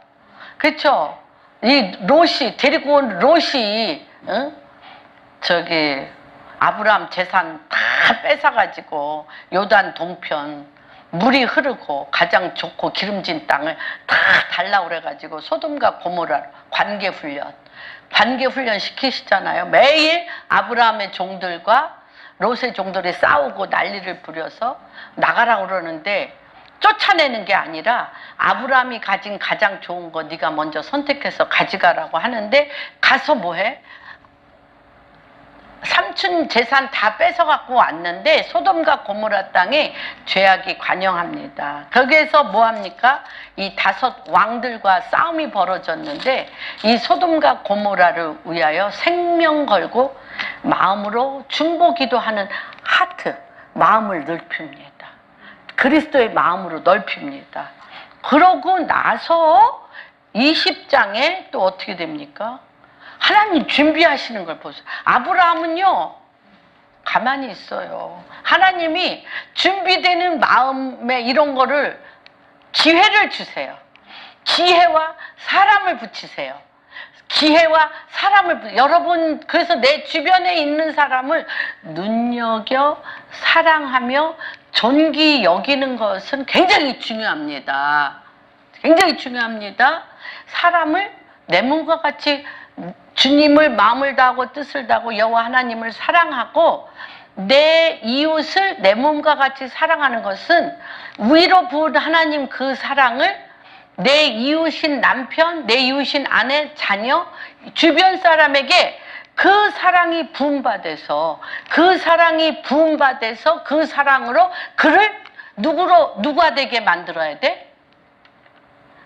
Speaker 1: 그렇죠? 데리고 온 롯이 아브라함 재산 다 뺏어가지고 요단 동편 물이 흐르고 가장 좋고 기름진 땅을 다 달라고 그래가지고 소돔과 고모라 관계훈련 시키시잖아요. 매일 아브라함의 종들과 롯의 종들이 싸우고 난리를 부려서 나가라고 그러는데 쫓아내는 게 아니라 아브라함이 가진 가장 좋은 거 네가 먼저 선택해서 가져가라고 하는데 가서 뭐해? 삼촌 재산 다 뺏어갖고 왔는데 소돔과 고모라 땅에 죄악이 관영합니다. 거기에서 뭐합니까? 이 5 왕들과 싸움이 벌어졌는데 이 소돔과 고모라를 위하여 생명 걸고 마음으로 중보기도 하는 하트, 마음을 넓힙니다. 그리스도의 마음으로 넓힙니다. 그러고 나서 20장에 또 어떻게 됩니까? 하나님 준비하시는 걸 보세요. 아브라함은요, 가만히 있어요. 하나님이 준비되는 마음에 이런 거를 기회를 주세요. 기회와 사람을 붙이세요. 기회와 사람을 여러분, 그래서 내 주변에 있는 사람을 눈여겨 사랑하며 존귀 여기는 것은 굉장히 중요합니다. 굉장히 중요합니다. 사람을 내 몸과 같이 주님을 마음을 다하고 뜻을 다하고 여호와 하나님을 사랑하고 내 이웃을 내 몸과 같이 사랑하는 것은 위로 부은 하나님 그 사랑을 내 이웃인 남편, 내 이웃인 아내, 자녀, 주변 사람에게 그 사랑이 부음받아서 그 사랑이 부음받아서 그 사랑으로 그를 누가 되게 만들어야 돼?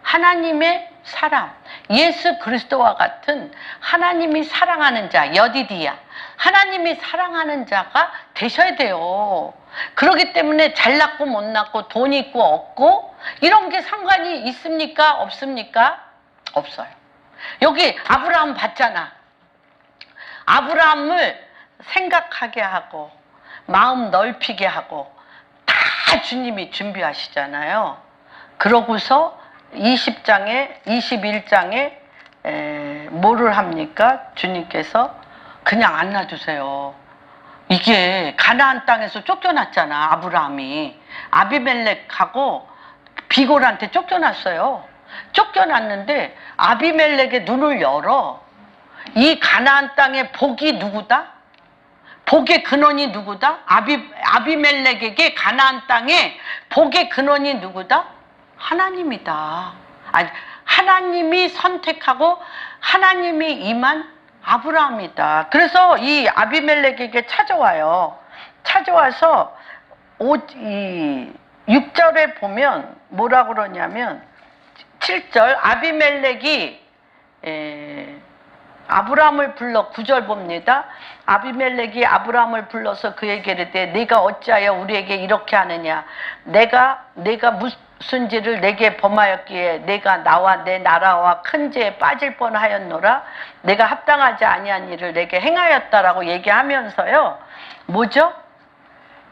Speaker 1: 하나님의 사람, 예수 그리스도와 같은 하나님이 사랑하는 자, 여디디야, 하나님이 사랑하는 자가 되셔야 돼요. 그렇기 때문에 잘났고 못났고 돈 있고 없고 이런 게 상관이 있습니까? 없습니까? 없어요. 여기 아브라함 봤잖아. 아브라함을 생각하게 하고 마음 넓히게 하고 다 주님이 준비하시잖아요. 그러고서 20장에 21장에 뭐를 합니까? 주님께서 그냥 안 놔두세요. 이게 가나안 땅에서 쫓겨났잖아. 아브라함이 아비멜렉하고 비골한테 쫓겨났어요. 쫓겨났는데 아비멜렉의 눈을 열어. 이 가나안 땅의 복이 누구다? 복의 근원이 누구다? 아비멜렉에게 가나안 땅에 복의 근원이 누구다? 하나님이다. 아니, 하나님이 선택하고 하나님이 임한 아브라함이다. 그래서 이 아비멜렉에게 찾아와요. 찾아와서 6절에 보면 뭐라 그러냐면 7절 아비멜렉이 아브라함을 불러 9절 봅니다. 아비멜렉이 아브라함을 불러서 그에게 이르되 네가 어찌하여 우리에게 이렇게 하느냐? 내가 무슨 죄를 내게 범하였기에 내가 나와 내 나라와 큰 죄에 빠질 뻔하였노라. 내가 합당하지 아니한 일을 내게 행하였다라고 얘기하면서요. 뭐죠?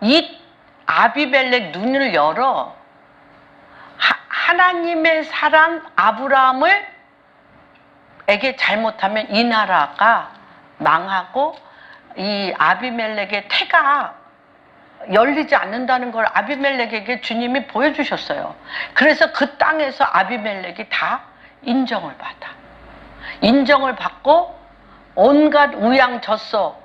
Speaker 1: 이 아비멜렉 눈을 열어 하나님의 사람 아브라함을 에게 잘못하면 이 나라가 망하고 이 아비멜렉의 태가 열리지 않는다는 걸 아비멜렉에게 주님이 보여주셨어요. 그래서 그 땅에서 아비멜렉이 다 인정을 받아. 인정을 받고 온갖 우양젖소를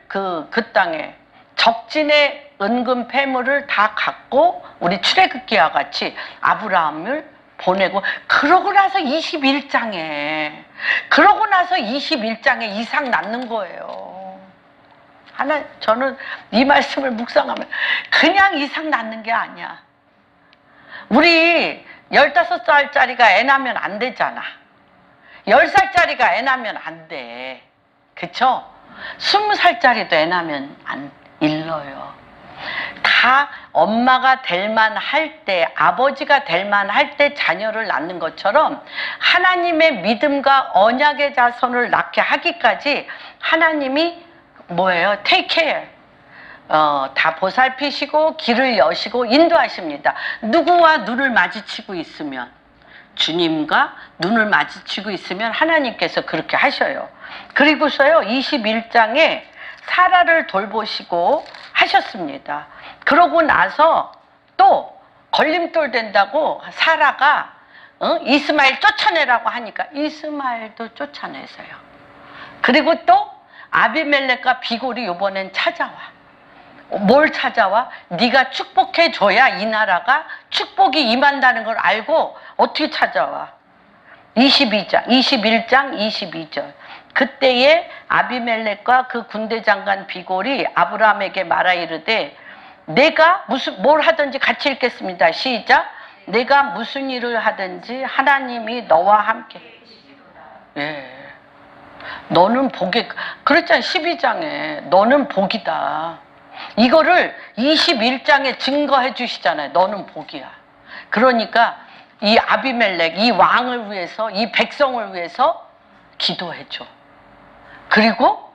Speaker 1: 그 땅에 적진의 은금 폐물을 다 갖고 우리 출애굽기와 같이 아브라함을 보내고 그러고 나서 21장에 이삭 낳는 거예요. 저는 이 말씀을 묵상하면 그냥 이삭 낳는 게 아니야. 우리 15살짜리가 애 낳으면 안 되잖아. 10살짜리가 애 낳으면 안 돼. 그쵸? 20살짜리도 애 낳으면 안 일러요. 다 엄마가 될 만할 때, 아버지가 될 만할 때 자녀를 낳는 것처럼 하나님의 믿음과 언약의 자손을 낳게 하기까지 하나님이 뭐예요? Take care. 다 보살피시고 길을 여시고 인도하십니다. 누구와 눈을 마주치고 있으면, 주님과 눈을 마주치고 있으면 하나님께서 그렇게 하셔요. 그리고서요 21장에 사라를 돌보시고 하셨습니다. 그러고 나서 또 걸림돌 된다고 사라가 이스마엘 쫓아내라고 하니까 이스마엘도 쫓아내서요. 그리고 또 아비멜렉과 비골이 이번엔 찾아와. 뭘 찾아와? 네가 축복해줘야 이 나라가 축복이 임한다는 걸 알고 어떻게 찾아와? 21장 22절. 그때에 아비멜렉과 그 군대 장관 비골이 아브라함에게 말하 이르되 내가 뭘 하든지 같이 읽겠습니다. 시작. 내가 무슨 일을 하든지 하나님이 너와 함께. 예. 너는 복이, 그랬잖아. 12장에 너는 복이다. 이거를 21장에 증거해 주시잖아요. 너는 복이야. 그러니까 이 아비멜렉, 이 왕을 위해서, 이 백성을 위해서 기도해 줘. 그리고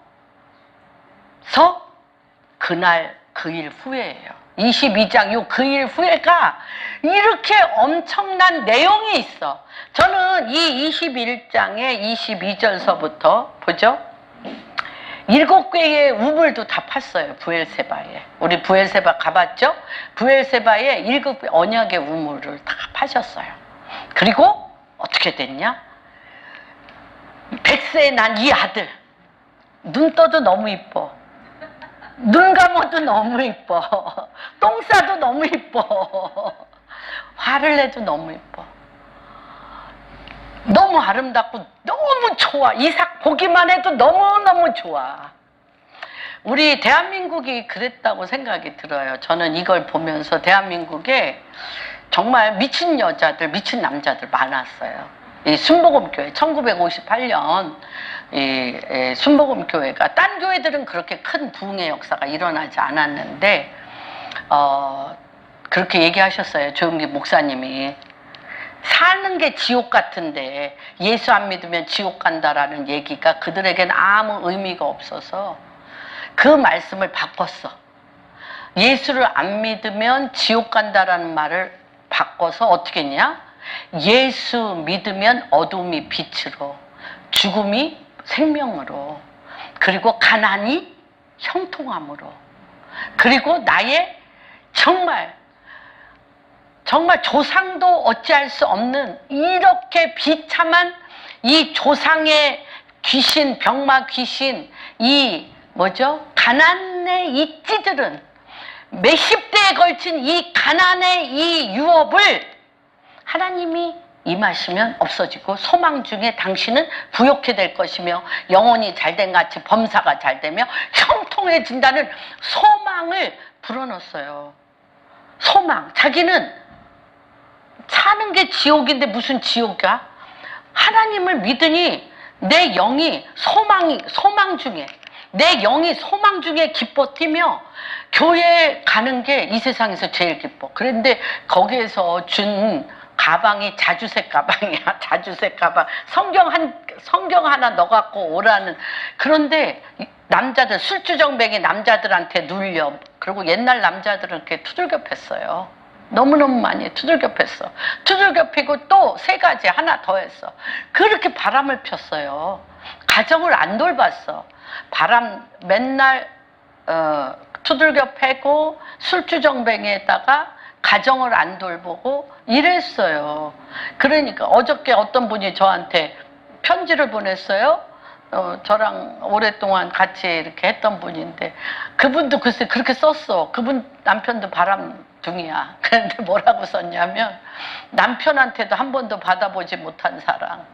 Speaker 1: 그날 그 일 후에예요. 22장 요 그 일 후에가 이렇게 엄청난 내용이 있어. 저는 이 21장의 22절서부터 보죠. 7개의 우물도 다 팠어요. 브엘세바에. 우리 브엘세바 가봤죠? 브엘세바에 7개 언약의 우물을 다 파셨어요. 그리고 어떻게 됐냐? 100세에 난 이 아들. 눈 떠도 너무 이뻐. 눈 감아도 너무 이뻐. 똥 싸도 너무 이뻐. 화를 내도 너무 이뻐. 너무 아름답고 너무 좋아. 이삭 보기만 해도 너무너무 좋아. 우리 대한민국이 그랬다고 생각이 들어요. 저는 이걸 보면서 대한민국에 정말 미친 여자들, 미친 남자들 많았어요. 이 순복음교회 1958년 이 순복음교회가 딴 교회들은 그렇게 큰 부흥의 역사가 일어나지 않았는데 그렇게 얘기하셨어요. 조용기 목사님이. 사는 게 지옥 같은데 예수 안 믿으면 지옥 간다라는 얘기가 그들에겐 아무 의미가 없어서 그 말씀을 바꿨어. 예수를 안 믿으면 지옥 간다라는 말을 바꿔서 어떻게 했냐? 예수 믿으면 어둠이 빛으로, 죽음이 생명으로, 그리고 가난이 형통함으로, 그리고 나의 정말 조상도 어찌할 수 없는 이렇게 비참한 이 조상의 귀신, 병마 귀신, 이 가난의 이 찌들은 몇십 대에 걸친 이 가난의 이 유업을 하나님이 임하시면 없어지고 소망 중에 당신은 부욕해 될 것이며 영혼이 잘된 같이 범사가 잘 되며 형통해진다는 소망을 불어넣었어요. 소망. 자기는 사는 게 지옥인데 무슨 지옥이야? 하나님을 믿으니 내 영이 소망 중에, 내 영이 소망 중에 기뻐 뛰며 교회에 가는 게 이 세상에서 제일 기뻐. 그런데 거기에서 준 가방이 자주색 가방이야. 자주색 가방. 성경 하나 넣어갖고 오라는. 그런데 남자들, 술주정뱅이 남자들한테 눌려. 그리고 옛날 남자들은 이렇게 투들겨 팼어요. 너무너무 많이 투들겨 팼어. 투들겨 피고 또 3가지 하나 더 했어. 그렇게 바람을 폈어요. 가정을 안 돌봤어. 맨날 투들겨 패고 술주정뱅이에다가 가정을 안 돌보고 이랬어요. 그러니까 어저께 어떤 분이 저한테 편지를 보냈어요. 저랑 오랫동안 같이 이렇게 했던 분인데 그분도 글쎄 그렇게 썼어. 그분 남편도 바람둥이야. 그런데 뭐라고 썼냐면 남편한테도 한 번도 받아보지 못한 사랑,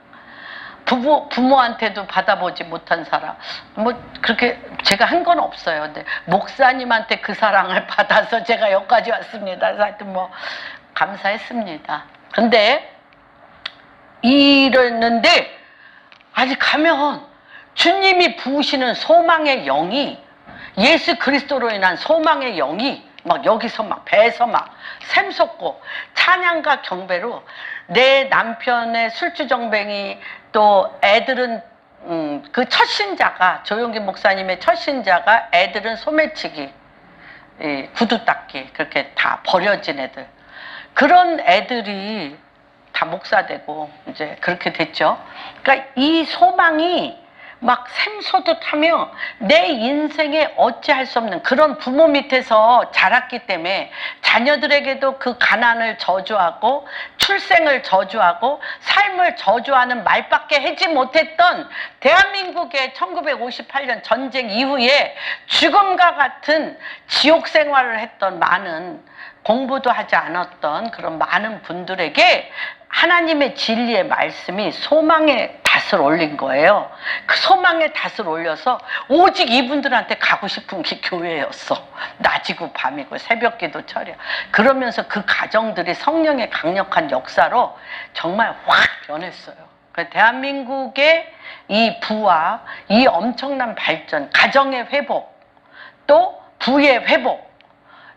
Speaker 1: 부모한테도 받아보지 못한 사랑. 뭐 그렇게 제가 한 건 없어요. 근데 목사님한테 그 사랑을 받아서 제가 여기까지 왔습니다. 하여튼 뭐 감사했습니다. 근데 이랬는데 아직 가면 주님이 부으시는 소망의 영이, 예수 그리스도로 인한 소망의 영이 막 여기서 막 배에서 막 샘솟고 찬양과 경배로 내 남편의 술주정뱅이 또 애들은 그 첫 신자가 조용기 목사님의 첫 신자가 애들은 소매치기, 구두 닦기 그렇게 다 버려진 애들, 그런 애들이 다 목사되고 이제 그렇게 됐죠. 그러니까 이 소망이 막 샘솟듯하며 내 인생에 어찌할 수 없는 그런 부모 밑에서 자랐기 때문에 자녀들에게도 그 가난을 저주하고 출생을 저주하고 삶을 저주하는 말밖에 하지 못했던 대한민국의 1958년 전쟁 이후에 죽음과 같은 지옥 생활을 했던 많은, 공부도 하지 않았던 그런 많은 분들에게 하나님의 진리의 말씀이 소망의 닷을 올린 거예요. 그 소망의 닷을 올려서 오직 이분들한테 가고 싶은 게 교회였어. 낮이고 밤이고 새벽기도 철야. 그러면서 그 가정들이 성령의 강력한 역사로 정말 확 변했어요. 대한민국의 이 부와 이 엄청난 발전, 가정의 회복, 또 부의 회복,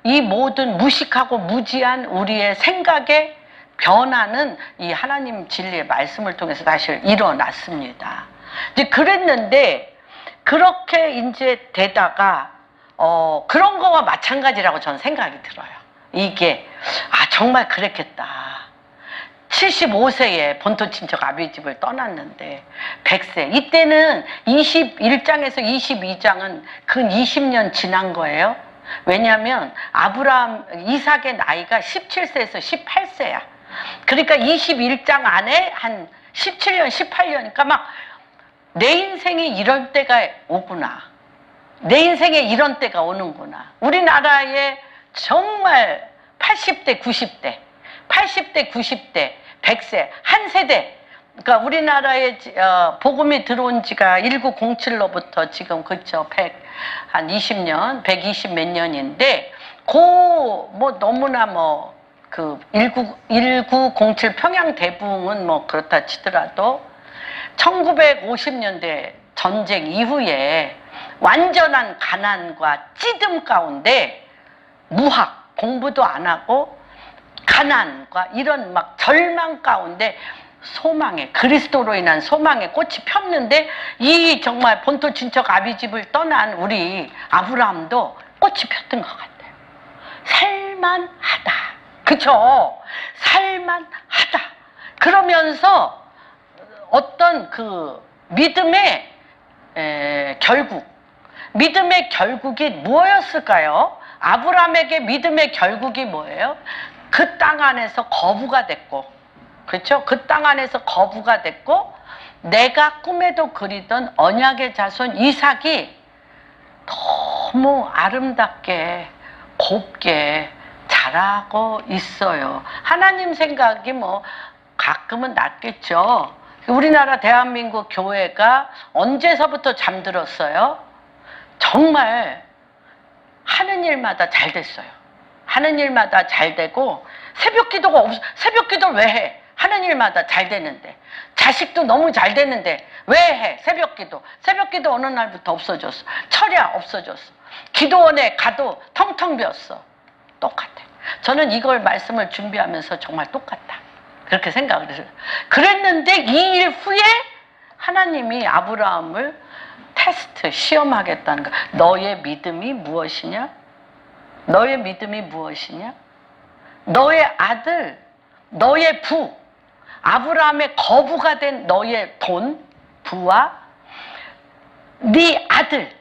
Speaker 1: 이 모든 무식하고 무지한 우리의 생각의 변화는 이 하나님 진리의 말씀을 통해서 다시 일어났습니다. 이제 그랬는데, 그렇게 이제 되다가, 그런 거와 마찬가지라고 저는 생각이 들어요. 이게, 정말 그랬겠다. 75세에 본토 친척 아비 집을 떠났는데, 100세. 이때는 21장에서 22장은 근 20년 지난 거예요. 왜냐하면 이삭의 나이가 17세에서 18세야. 그러니까 21장 안에 한 17년, 18년이니까 막 내 인생에 이럴 때가 오구나. 내 인생에 이런 때가 오는구나. 우리나라에 정말 80대, 90대, 80대, 90대, 100세, 한 세대. 그러니까 우리나라에 복음이 들어온 지가 1907로부터 지금 그쵸, 120년, 120 몇 년인데, 너무나 그 1907 평양 대붕은 그렇다 치더라도 1950년대 전쟁 이후에 완전한 가난과 찌듦 가운데 무학, 공부도 안 하고 가난과 이런 절망 가운데 그리스도로 인한 소망의 꽃이 폈는데, 이 정말 본토 친척 아비 집을 떠난 우리 아브라함도 꽃이 폈던 것 같아요. 살만하다. 그쵸? 살만하다. 그러면서 어떤 그 믿음의 결국이 뭐였을까요? 아브라함에게 믿음의 결국이 뭐예요? 그 땅 안에서 거부가 됐고, 그렇죠? 그 땅 안에서 거부가 됐고, 내가 꿈에도 그리던 언약의 자손 이삭이 너무 아름답게 곱게 자라고 있어요. 하나님 생각이 가끔은 낫겠죠. 우리나라 대한민국 교회가 언제서부터 잠들었어요? 정말 하는 일마다 잘 됐어요. 하는 일마다 잘 되고, 새벽 기도를 왜 해? 하는 일마다 잘 되는데. 자식도 너무 잘 되는데 왜 해? 새벽 기도 어느 날부터 없어졌어. 철야 없어졌어. 기도원에 가도 텅텅 비었어. 똑같아. 저는 이걸 말씀을 준비하면서 정말 똑같다, 그렇게 생각을 했어요. 그랬는데 이 일 후에 하나님이 아브라함을 시험하겠다는 거야. 너의 믿음이 무엇이냐? 너의 믿음이 무엇이냐? 너의 아들, 너의 부, 아브라함의 거부가 된 너의 돈, 부와 네 아들,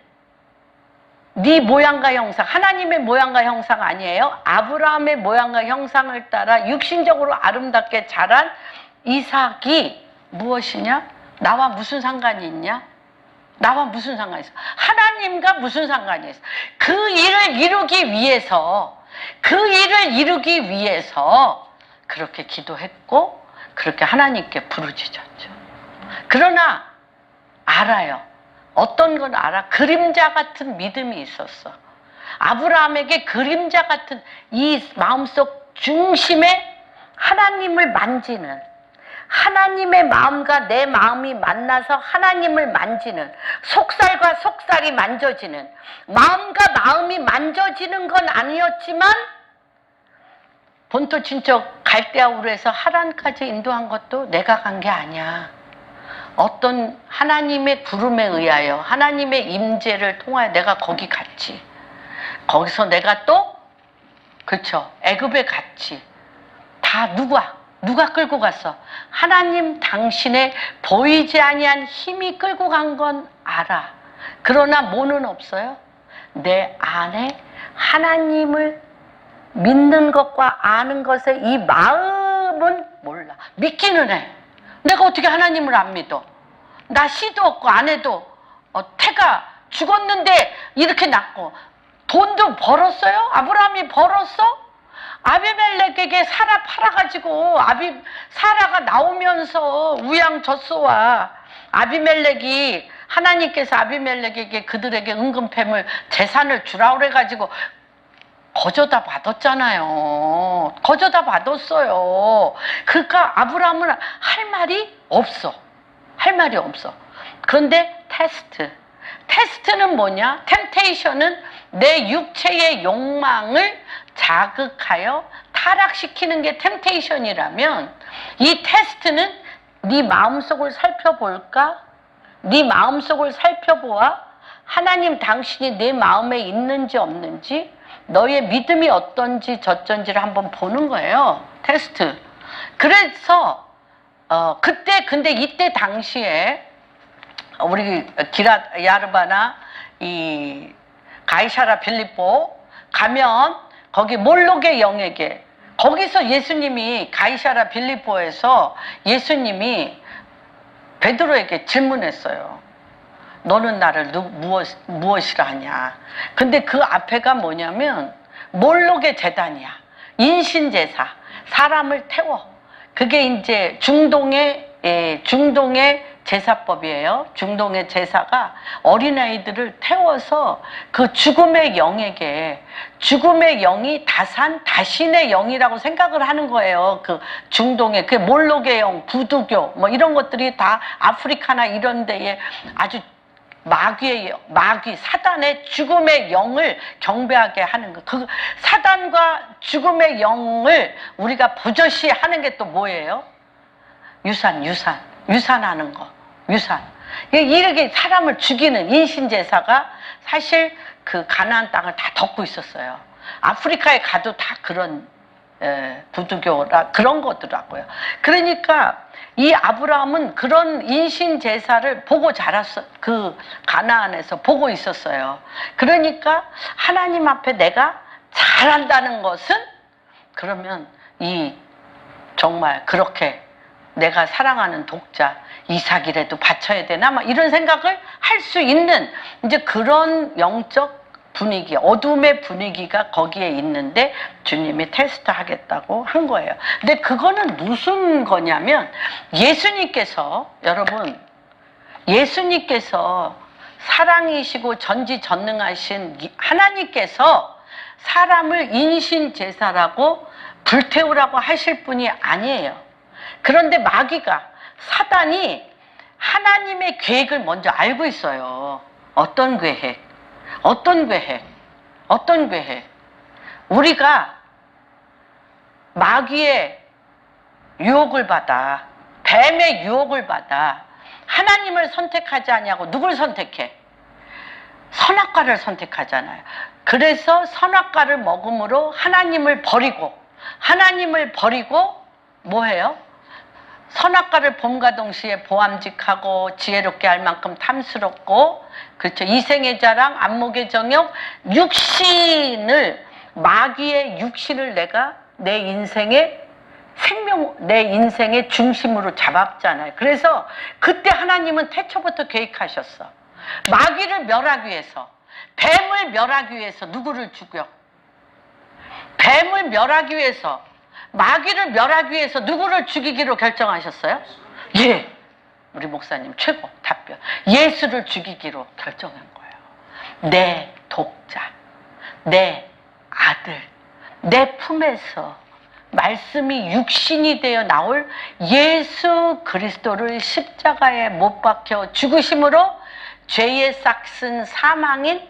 Speaker 1: 네 모양과 형상, 하나님의 모양과 형상 아니에요? 아브라함의 모양과 형상을 따라 육신적으로 아름답게 자란 이삭이 무엇이냐? 나와 무슨 상관이 있냐? 나와 무슨 상관이 있어? 하나님과 무슨 상관이 있어? 그 일을 이루기 위해서 그렇게 기도했고, 그렇게 하나님께 부르짖었죠. 그러나 알아요. 어떤 건 알아? 그림자 같은 믿음이 있었어. 아브라함에게 그림자 같은 이 마음속 중심에 하나님을 만지는, 하나님의 마음과 내 마음이 만나서 하나님을 만지는, 속살과 속살이 만져지는, 마음과 마음이 만져지는 건 아니었지만 본토 친척 갈대아우르에서 하란까지 인도한 것도 내가 간 게 아니야. 어떤 하나님의 구름에 의하여, 하나님의 임재를 통하여 내가 거기 갔지. 거기서 내가 또 애굽에 갔지. 다 누가 끌고 갔어? 하나님 당신의 보이지 아니한 힘이 끌고 간 건 알아. 그러나 뭐는 없어요? 내 안에 하나님을 믿는 것과 아는 것의 이 마음을 아브라함은 몰라. 믿기는 해. 내가 어떻게 하나님을 안 믿어? 나 씨도 없고 아내도 태가 죽었는데 이렇게 낳고 돈도 벌었어요? 아브라함이 벌었어? 아비멜렉에게 사라 팔아가지고 사라가 나오면서 우양젖소와 아비멜렉이 하나님께서 아비멜렉에게 그들에게 은금패물 재산을 주라 그래가지고 거저다 받았잖아요. 거저다 받았어요. 그러니까 아브라함은 할 말이 없어. 할 말이 없어. 그런데 테스트는 뭐냐? 템테이션은 내 육체의 욕망을 자극하여 타락시키는 게 템테이션이라면 이 테스트는 네 마음속을 살펴볼까? 네 마음속을 살펴보아 하나님 당신이 내 마음에 있는지 없는지 너의 믿음이 어떤지 저쩐지를 한번 보는 거예요. 테스트. 그래서 근데 이때 당시에 우리 기랏 야르바나 이 가이사랴 빌립보 가면 거기 몰록의 영에게 거기서 예수님이 가이사랴 빌립보에서 예수님이 베드로에게 질문했어요. 너는 나를 무엇이라 하냐. 근데 그 앞에가 뭐냐면 몰록의 제단이야. 인신제사. 사람을 태워. 그게 이제 중동의 제사법이에요. 중동의 제사가 어린아이들을 태워서 그 죽음의 영에게 죽음의 영이 다신의 영이라고 생각을 하는 거예요. 그 중동의 그 몰록의 영, 부두교 뭐 이런 것들이 다 아프리카나 이런 데에 아주 마귀, 사단의 죽음의 영을 경배하게 하는 거. 그 사단과 죽음의 영을 우리가 부조시 하는 게 또 뭐예요? 유산하는 거. 이렇게 사람을 죽이는 인신제사가 사실 그 가나안 땅을 다 덮고 있었어요. 아프리카에 가도 다 그런 부두교라 그런 거더라고요. 그러니까 이 아브라함은 그런 인신제사를 보고 자랐어. 그 가나안에서 보고 있었어요. 그러니까 하나님 앞에 내가 잘한다는 것은 그러면 정말 그렇게 내가 사랑하는 독자 이삭이라도 바쳐야 되나 막 이런 생각을 할 수 있는 이제 그런 영적 분위기, 어둠의 분위기가 거기에 있는데 주님이 테스트 하겠다고 한 거예요. 근데 그거는 무슨 거냐면 여러분 예수님께서 사랑이시고 전지전능하신 하나님께서 사람을 인신제사라고 불태우라고 하실 분이 아니에요. 그런데 마귀가 사단이 하나님의 계획을 먼저 알고 있어요. 어떤 계획? 우리가 마귀의 유혹을 받아, 뱀의 유혹을 받아 하나님을 선택하지 않냐고 누굴 선택해? 선악과를 선택하잖아요. 그래서 선악과를 먹음으로 하나님을 버리고 뭐해요? 선악과를 봄과 동시에 보암직하고 지혜롭게 할 만큼 탐스럽고 그렇죠. 이생의 자랑, 안목의 정욕, 마귀의 육신을 내가 내 인생의 중심으로 잡았잖아요. 그래서 그때 하나님은 태초부터 계획하셨어. 마귀를 멸하기 위해서, 뱀을 멸하기 위해서 누구를 죽여? 뱀을 멸하기 위해서, 마귀를 멸하기 위해서 누구를 죽이기로 결정하셨어요? 예. 우리 목사님 최고 답변. 예수를 죽이기로 결정한 거예요. 내 독자, 내 아들, 내 품에서 말씀이 육신이 되어 나올 예수 그리스도를 십자가에 못 박혀 죽으심으로 죄의 싹슨 사망인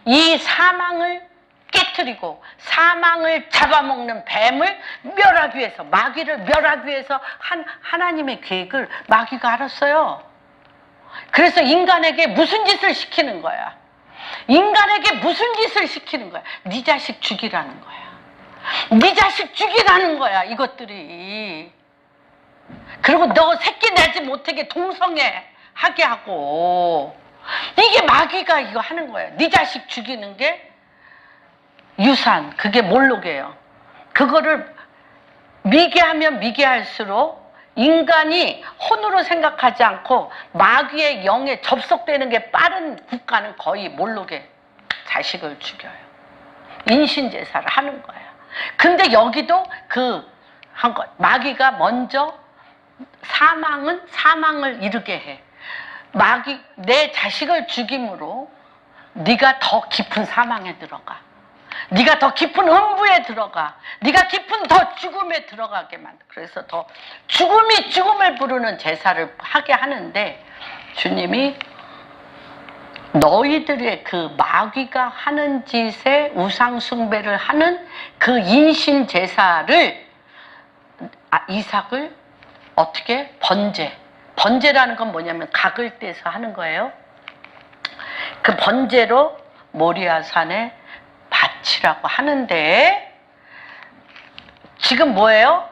Speaker 1: 이 사망을 깨트리고 사망을 잡아먹는 뱀을 멸하기 위해서, 마귀를 멸하기 위해서 하나님의 계획을 마귀가 알았어요. 그래서 인간에게 무슨 짓을 시키는 거야? 네 자식 죽이라는 거야. 네 자식 죽이라는 거야, 이것들이. 그리고 너 새끼 내지 못하게 동성애 하게 하고, 이게 마귀가 이거 하는 거야. 네 자식 죽이는 게 유산, 그게 몰록이에요. 그거를 미개하면 미개할수록 인간이 혼으로 생각하지 않고 마귀의 영에 접속되는 게 빠른 국가는 거의 모르게 자식을 죽여요. 인신제사를 하는 거예요. 근데 여기도 한 것, 마귀가 먼저 사망을 이르게 해. 내 자식을 죽임으로 네가 더 깊은 사망에 들어가. 네가 더 깊은 음부에 들어가. 네가 깊은 더 죽음에 들어가게 만들어. 그래서 더 죽음이 죽음을 부르는 제사를 하게 하는데, 주님이 너희들의 그 마귀가 하는 짓에 우상 숭배를 하는 그 인신 제사를 이삭을 어떻게 번제라는 건 뭐냐면 각을 떼서 하는 거예요. 그 번제로 모리아산에 바치라고 하는데, 지금 뭐예요?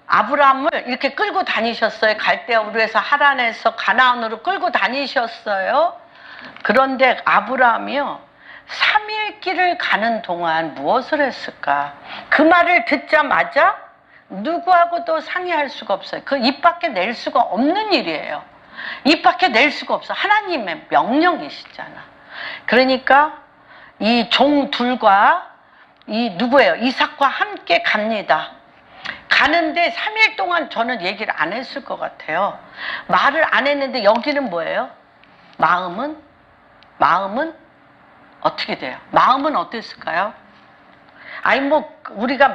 Speaker 1: 아브라함을 이렇게 끌고 다니셨어요. 갈대아 우르에서 하란에서 가나안으로 끌고 다니셨어요. 그런데 아브라함이요, 3일 길을 가는 동안 무엇을 했을까? 그 말을 듣자마자 누구하고도 상의할 수가 없어요. 그 입 밖에 낼 수가 없는 일이에요. 입 밖에 낼 수가 없어. 하나님의 명령이시잖아. 그러니까 이 종 둘과 누구예요? 이삭과 함께 갑니다. 가는데 3일 동안 저는 얘기를 안 했을 것 같아요. 말을 안 했는데 여기는 뭐예요? 마음은 어떻게 돼요? 마음은 어땠을까요? 아니 우리가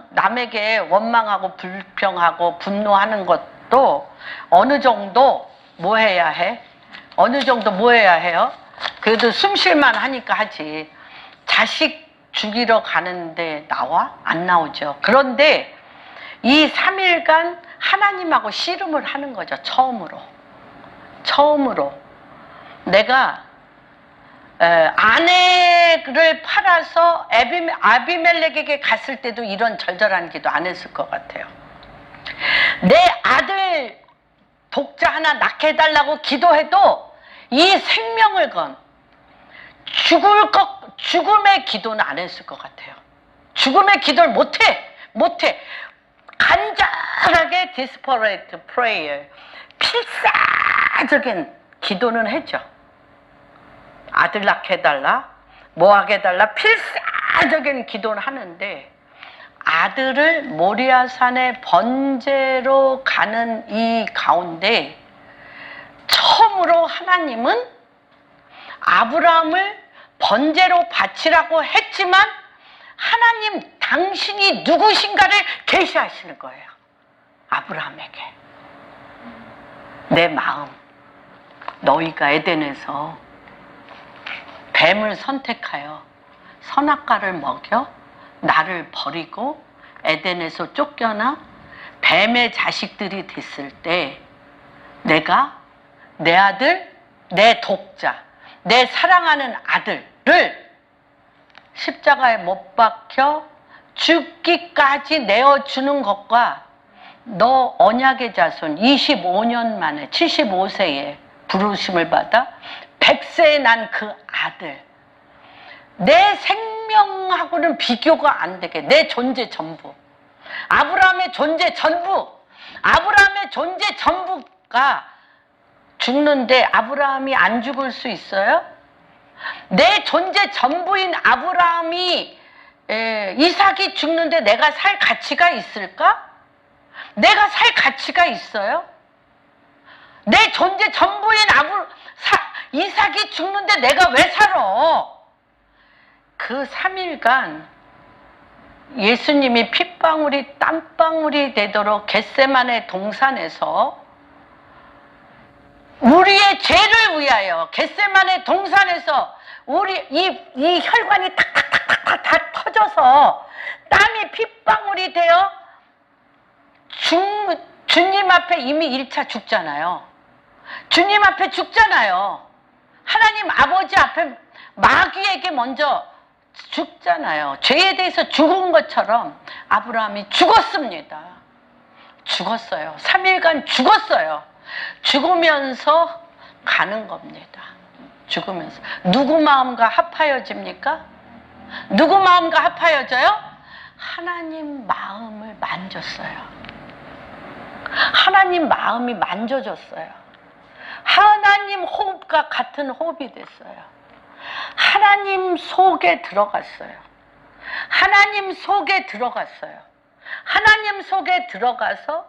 Speaker 1: 남에게 원망하고 불평하고 분노하는 것도 어느 정도 뭐 해야 해? 어느 정도 뭐 해야 해요? 그래도 숨 쉴만 하니까 하지. 자식 죽이러 가는데 나와? 안 나오죠. 그런데 이 3일간 하나님하고 씨름을 하는 거죠. 처음으로 내가 아내를 팔아서 아비멜렉에게 갔을 때도 이런 절절한 기도 안 했을 것 같아요. 내 아들 독자 하나 낳게 해달라고 기도해도 이 생명을 건 죽음의 기도는 안 했을 것 같아요. 죽음의 기도를 못해. 간절하게 desperate prayer, 필사적인 기도는 했죠. 아들 낳게 해달라, 뭐 하게 해달라, 필사적인 기도는 하는데, 아들을 모리아산의 번제로 가는 이 가운데 처음으로 하나님은 아브라함을 번제로 바치라고 했지만 하나님 당신이 누구신가를 계시하시는 거예요. 아브라함에게. 내 마음, 너희가 에덴에서 뱀을 선택하여 선악과를 먹여 나를 버리고 에덴에서 쫓겨나 뱀의 자식들이 됐을 때, 내가 내 아들, 내 독자, 내 사랑하는 아들을 십자가에 못 박혀 죽기까지 내어주는 것과 너 언약의 자손 25년 만에 75세에 부르심을 받아 100세에 난 그 아들, 내 생명하고는 비교가 안 되게 내 존재 전부, 아브라함의 존재 전부가 죽는데 아브라함이 안 죽을 수 있어요? 내 존재 전부인 아브라함이 이삭이 죽는데 내가 살 가치가 있을까? 내가 살 가치가 있어요? 내 존재 전부인 이삭이 죽는데 내가 왜 살아? 그 3일간 예수님이 핏방울이 땀방울이 되도록 겟세마네 동산에서 우리의 죄를 위하여 겟세마네 동산에서 우리 이 혈관이 탁탁탁탁 다 터져서 땀이 핏방울이 되어 주님 앞에 이미 1차 죽잖아요. 주님 앞에 죽잖아요. 하나님 아버지 앞에 마귀에게 먼저 죽잖아요. 죄에 대해서 죽은 것처럼 아브라함이 죽었습니다. 죽었어요. 3일간 죽었어요. 죽으면서 가는 겁니다. 죽으면서. 누구 마음과 합하여집니까? 누구 마음과 합하여져요? 하나님 마음을 만졌어요. 하나님 마음이 만져졌어요. 하나님 호흡과 같은 호흡이 됐어요. 하나님 속에 들어갔어요. 하나님 속에 들어갔어요. 하나님 속에 들어가서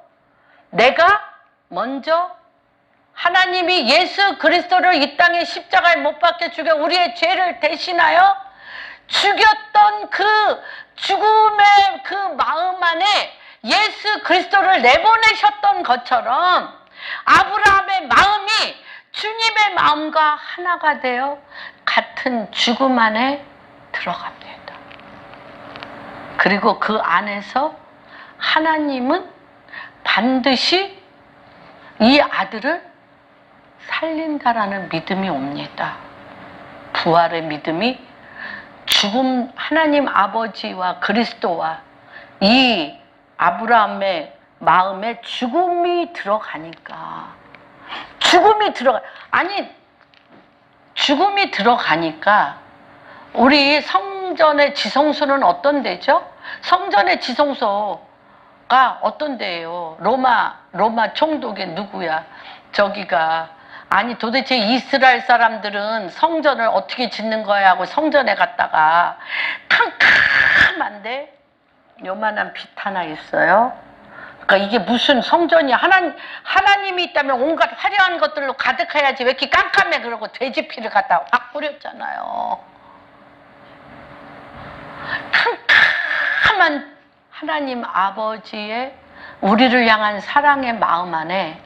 Speaker 1: 내가 먼저 하나님이 예수 그리스도를 이 땅에 십자가에 못 박혀 죽여 우리의 죄를 대신하여 죽였던 그 죽음의 그 마음 안에 예수 그리스도를 내보내셨던 것처럼 아브라함의 마음이 주님의 마음과 하나가 되어 같은 죽음 안에 들어갑니다. 그리고 그 안에서 하나님은 반드시 이 아들을 살린다라는 믿음이 옵니다. 부활의 믿음이 죽음, 하나님 아버지와 그리스도와 이 아브라함의 마음에 죽음이 들어가니까 죽음이 들어가니까 우리 성전의 지성소는 어떤 데죠? 성전의 지성소가 어떤 데예요? 로마 총독이 누구야? 저기가 아니 도대체 이스라엘 사람들은 성전을 어떻게 짓는 거야 하고 성전에 갔다가 캄캄한데 요만한 빛 하나 있어요. 그러니까 이게 무슨 성전이 하나님이 있다면 온갖 화려한 것들로 가득해야지 왜 이렇게 깜깜해 그러고 돼지 피를 갖다 확 뿌렸잖아요. 캄캄한 하나님 아버지의 우리를 향한 사랑의 마음 안에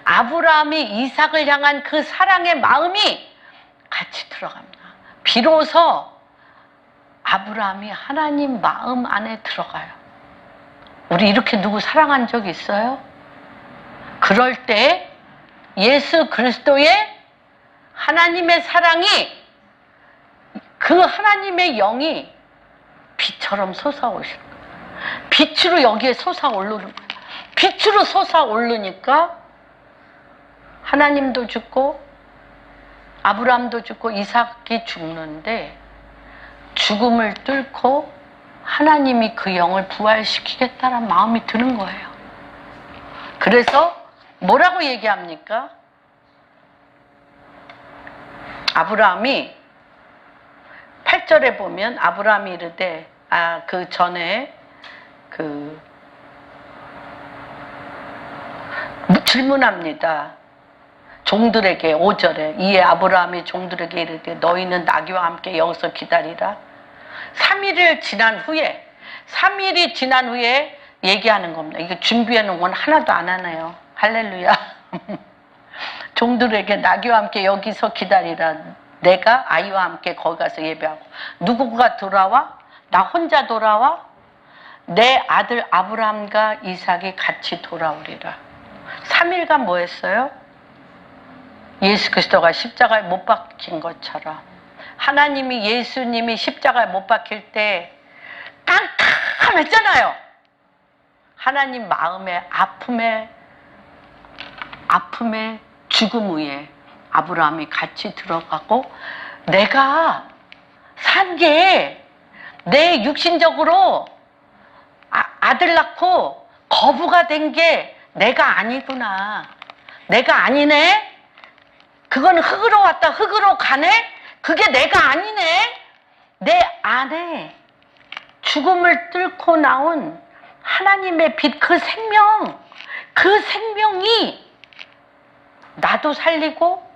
Speaker 1: 아브라함이 이삭을 향한 그 사랑의 마음이 같이 들어갑니다. 비로소 아브라함이 하나님 마음 안에 들어가요. 우리 이렇게 누구 사랑한 적 있어요? 그럴 때 예수 그리스도의 하나님의 사랑이 그 하나님의 영이 빛처럼 솟아오시는 거예요. 빛으로 여기에 솟아오르는 거예요. 빛으로 솟아오르니까 하나님도 죽고 아브라함도 죽고 이삭이 죽는데 죽음을 뚫고 하나님이 그 영을 부활시키겠다는 마음이 드는 거예요. 그래서 뭐라고 얘기합니까? 아브라함이 8절에 보면 아브라함이 이르되 그 전에 질문합니다. 종들에게 5절에 이에 아브라함이 종들에게 이르되 너희는 나귀와 함께 여기서 기다리라. 3일이 지난 후에 얘기하는 겁니다. 이거 준비해 놓은 건 하나도 안 하네요. 할렐루야. 종들에게 나귀와 함께 여기서 기다리라. 내가 아이와 함께 거기 가서 예배하고. 누구가 돌아와? 나 혼자 돌아와? 내 아들 아브라함과 이삭이 같이 돌아오리라. 3일간 뭐 했어요? 예수 그리스도가 십자가에 못 박힌 것처럼 하나님이 예수님이 십자가에 못 박힐 때 깜깜했잖아요. 하나님 마음의 아픔의 죽음 위에 아브라함이 같이 들어가고 내가 산 게 내 육신적으로 아들 낳고 거부가 된 게 내가 아니구나. 내가 아니네. 그건 흙으로 왔다 흙으로 가네? 그게 내가 아니네? 내 안에 죽음을 뚫고 나온 하나님의 빛, 그 생명이 나도 살리고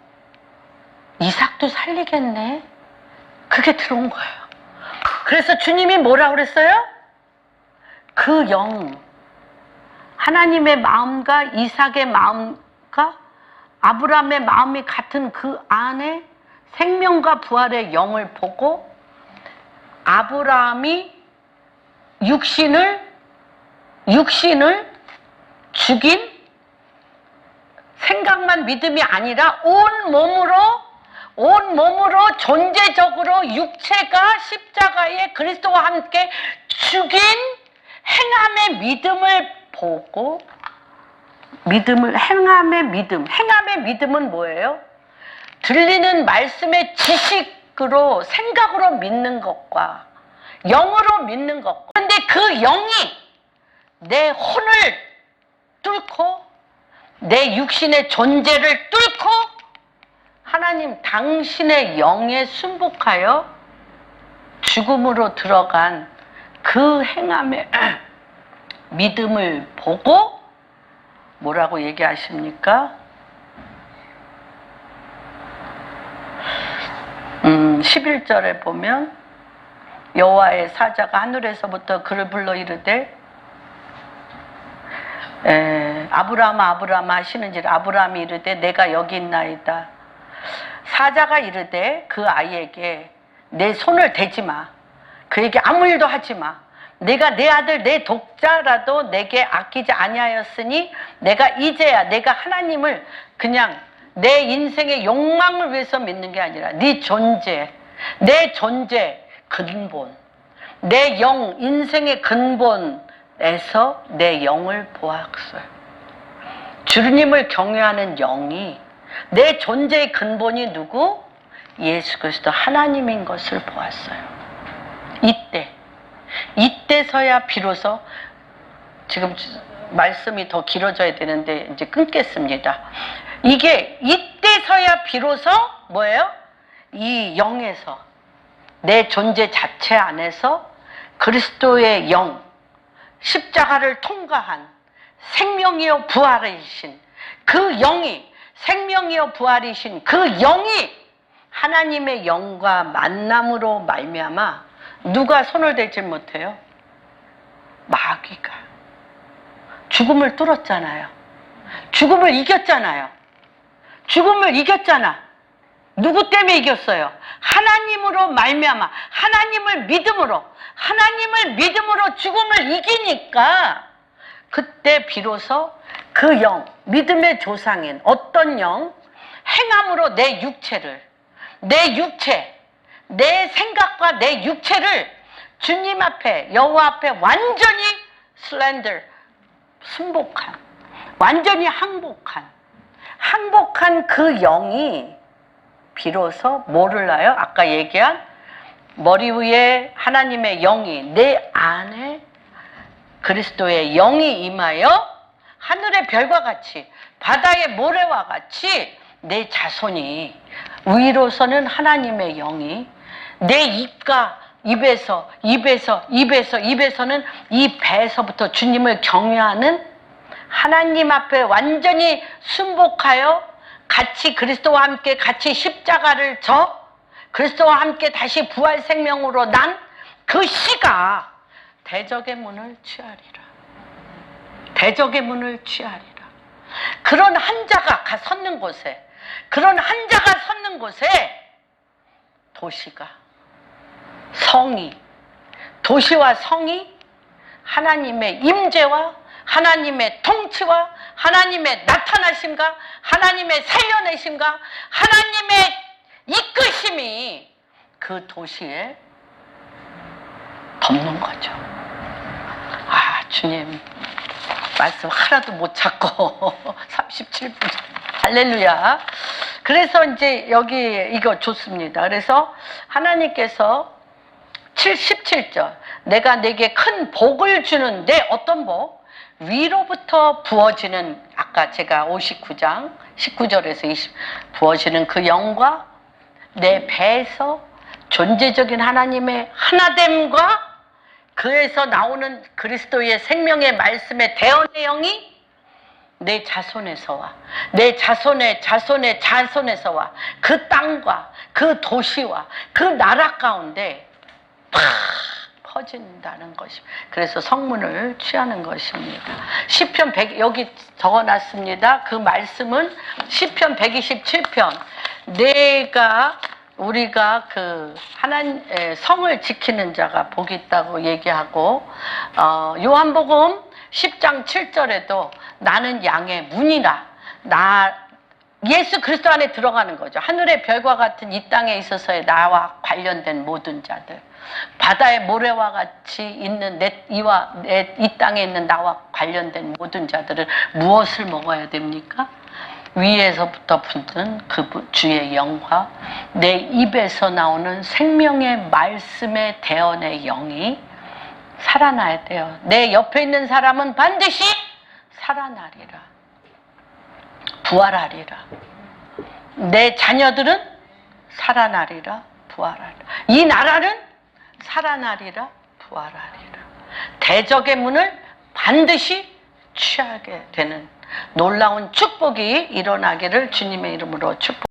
Speaker 1: 이삭도 살리겠네. 그게 들어온 거예요. 그래서 주님이 뭐라고 그랬어요? 그 영, 하나님의 마음과 이삭의 마음과 아브라함의 마음이 같은 그 안에 생명과 부활의 영을 보고 아브라함이 육신을 죽인 생각만 믿음이 아니라 온 몸으로 존재적으로 육체가 십자가에 그리스도와 함께 죽인 행함의 믿음을 보고 행함의 믿음은 뭐예요? 들리는 말씀의 지식으로 생각으로 믿는 것과 영으로 믿는 것. 그런데 근데 그 영이 내 혼을 뚫고 내 육신의 존재를 뚫고 하나님 당신의 영에 순복하여 죽음으로 들어간 그 행함의 믿음을 보고 뭐라고 얘기하십니까? 11절에 보면 여호와의 사자가 하늘에서부터 그를 불러 이르되 아브라함아 아브라함아 하시는지라 아브라함이 이르되 내가 여기 있나이다. 사자가 이르되 그 아이에게 내 손을 대지 마. 그에게 아무 일도 하지 마. 내가 내 아들 내 독자라도 내게 아끼지 아니하였으니 내가 이제야 내가 하나님을 그냥 내 인생의 욕망을 위해서 믿는 게 아니라 네 존재, 내 존재 근본, 내 영, 인생의 근본에서 내 영을 보았어요. 주님을 경외하는 영이 내 존재의 근본이 누구? 예수 그리스도 하나님인 것을 보았어요. 이때서야 비로소 지금 말씀이 더 길어져야 되는데 이제 끊겠습니다. 이게 이때서야 비로소 뭐예요? 이 영에서 내 존재 자체 안에서 그리스도의 영, 십자가를 통과한 생명이요 부활이신 그 영이 생명이요 부활이신 그 영이 하나님의 영과 만남으로 말미암아 누가 손을 대지 못해요? 마귀가. 죽음을 뚫었잖아요. 죽음을 이겼잖아요. 죽음을 이겼잖아. 누구 때문에 이겼어요? 하나님으로 말미암아 하나님을 믿음으로 죽음을 이기니까 그때 비로소 그 영, 믿음의 조상인 어떤 영, 행함으로 내 육체를, 내 생각과 내 육체를 주님 앞에, 여호와 앞에 완전히 슬렌더, 순복한, 완전히 항복한 그 영이 비로소 뭐를 낳아요? 아까 얘기한 머리 위에 하나님의 영이 내 안에 그리스도의 영이 임하여 하늘의 별과 같이 바다의 모래와 같이 내 자손이 위로서는 하나님의 영이 내 입에서는 이 배에서부터 주님을 경외하는 하나님 앞에 완전히 순복하여 같이 그리스도와 함께 같이 십자가를 져 그리스도와 함께 다시 부활 생명으로 난 그 씨가 대적의 문을 취하리라. 대적의 문을 취하리라. 그런 한 자가 섰는 곳에 도시와 성이 하나님의 임재와 하나님의 통치와 하나님의 나타나심과 하나님의 살려내심과 하나님의 이끄심이 그 도시에 덮는 거죠. 아, 주님 말씀 하나도 못 찾고 37분 할렐루야. 그래서 이제 여기 이거 좋습니다. 그래서 하나님께서 17절 내가 내게 큰 복을 주는데 어떤 복? 위로부터 부어지는 아까 제가 59장 19절에서 20 부어지는 그 영과 내 배에서 존재적인 하나님의 하나됨과 그에서 나오는 그리스도의 생명의 말씀의 대언의 영이 내 자손에서와 내 자손의 자손에서와 그 땅과 그 도시와 그 나라 가운데 팍 퍼진다는 것입니다. 그래서 성문을 취하는 것입니다. 시편 100 여기 적어놨습니다. 그 말씀은 시편 127편 우리가 그 하나님 성을 지키는 자가 복이 있다고 얘기하고 요한복음 10장 7절에도 나는 양의 문이라 예수 그리스도 안에 들어가는 거죠. 하늘의 별과 같은 이 땅에 있어서의 나와 관련된 모든 자들 바다의 모래와 같이 있는 이 땅에 있는 나와 관련된 모든 자들은 무엇을 먹어야 됩니까? 위에서부터 붙는 그 주의 영과 내 입에서 나오는 생명의 말씀의 대언의 영이 살아나야 돼요. 내 옆에 있는 사람은 반드시 살아나리라. 부활하리라. 내 자녀들은 살아나리라. 부활하리라. 이 나라는 살아나리라. 부활하리라. 대적의 문을 반드시 취하게 되는 놀라운 축복이 일어나기를 주님의 이름으로 축복.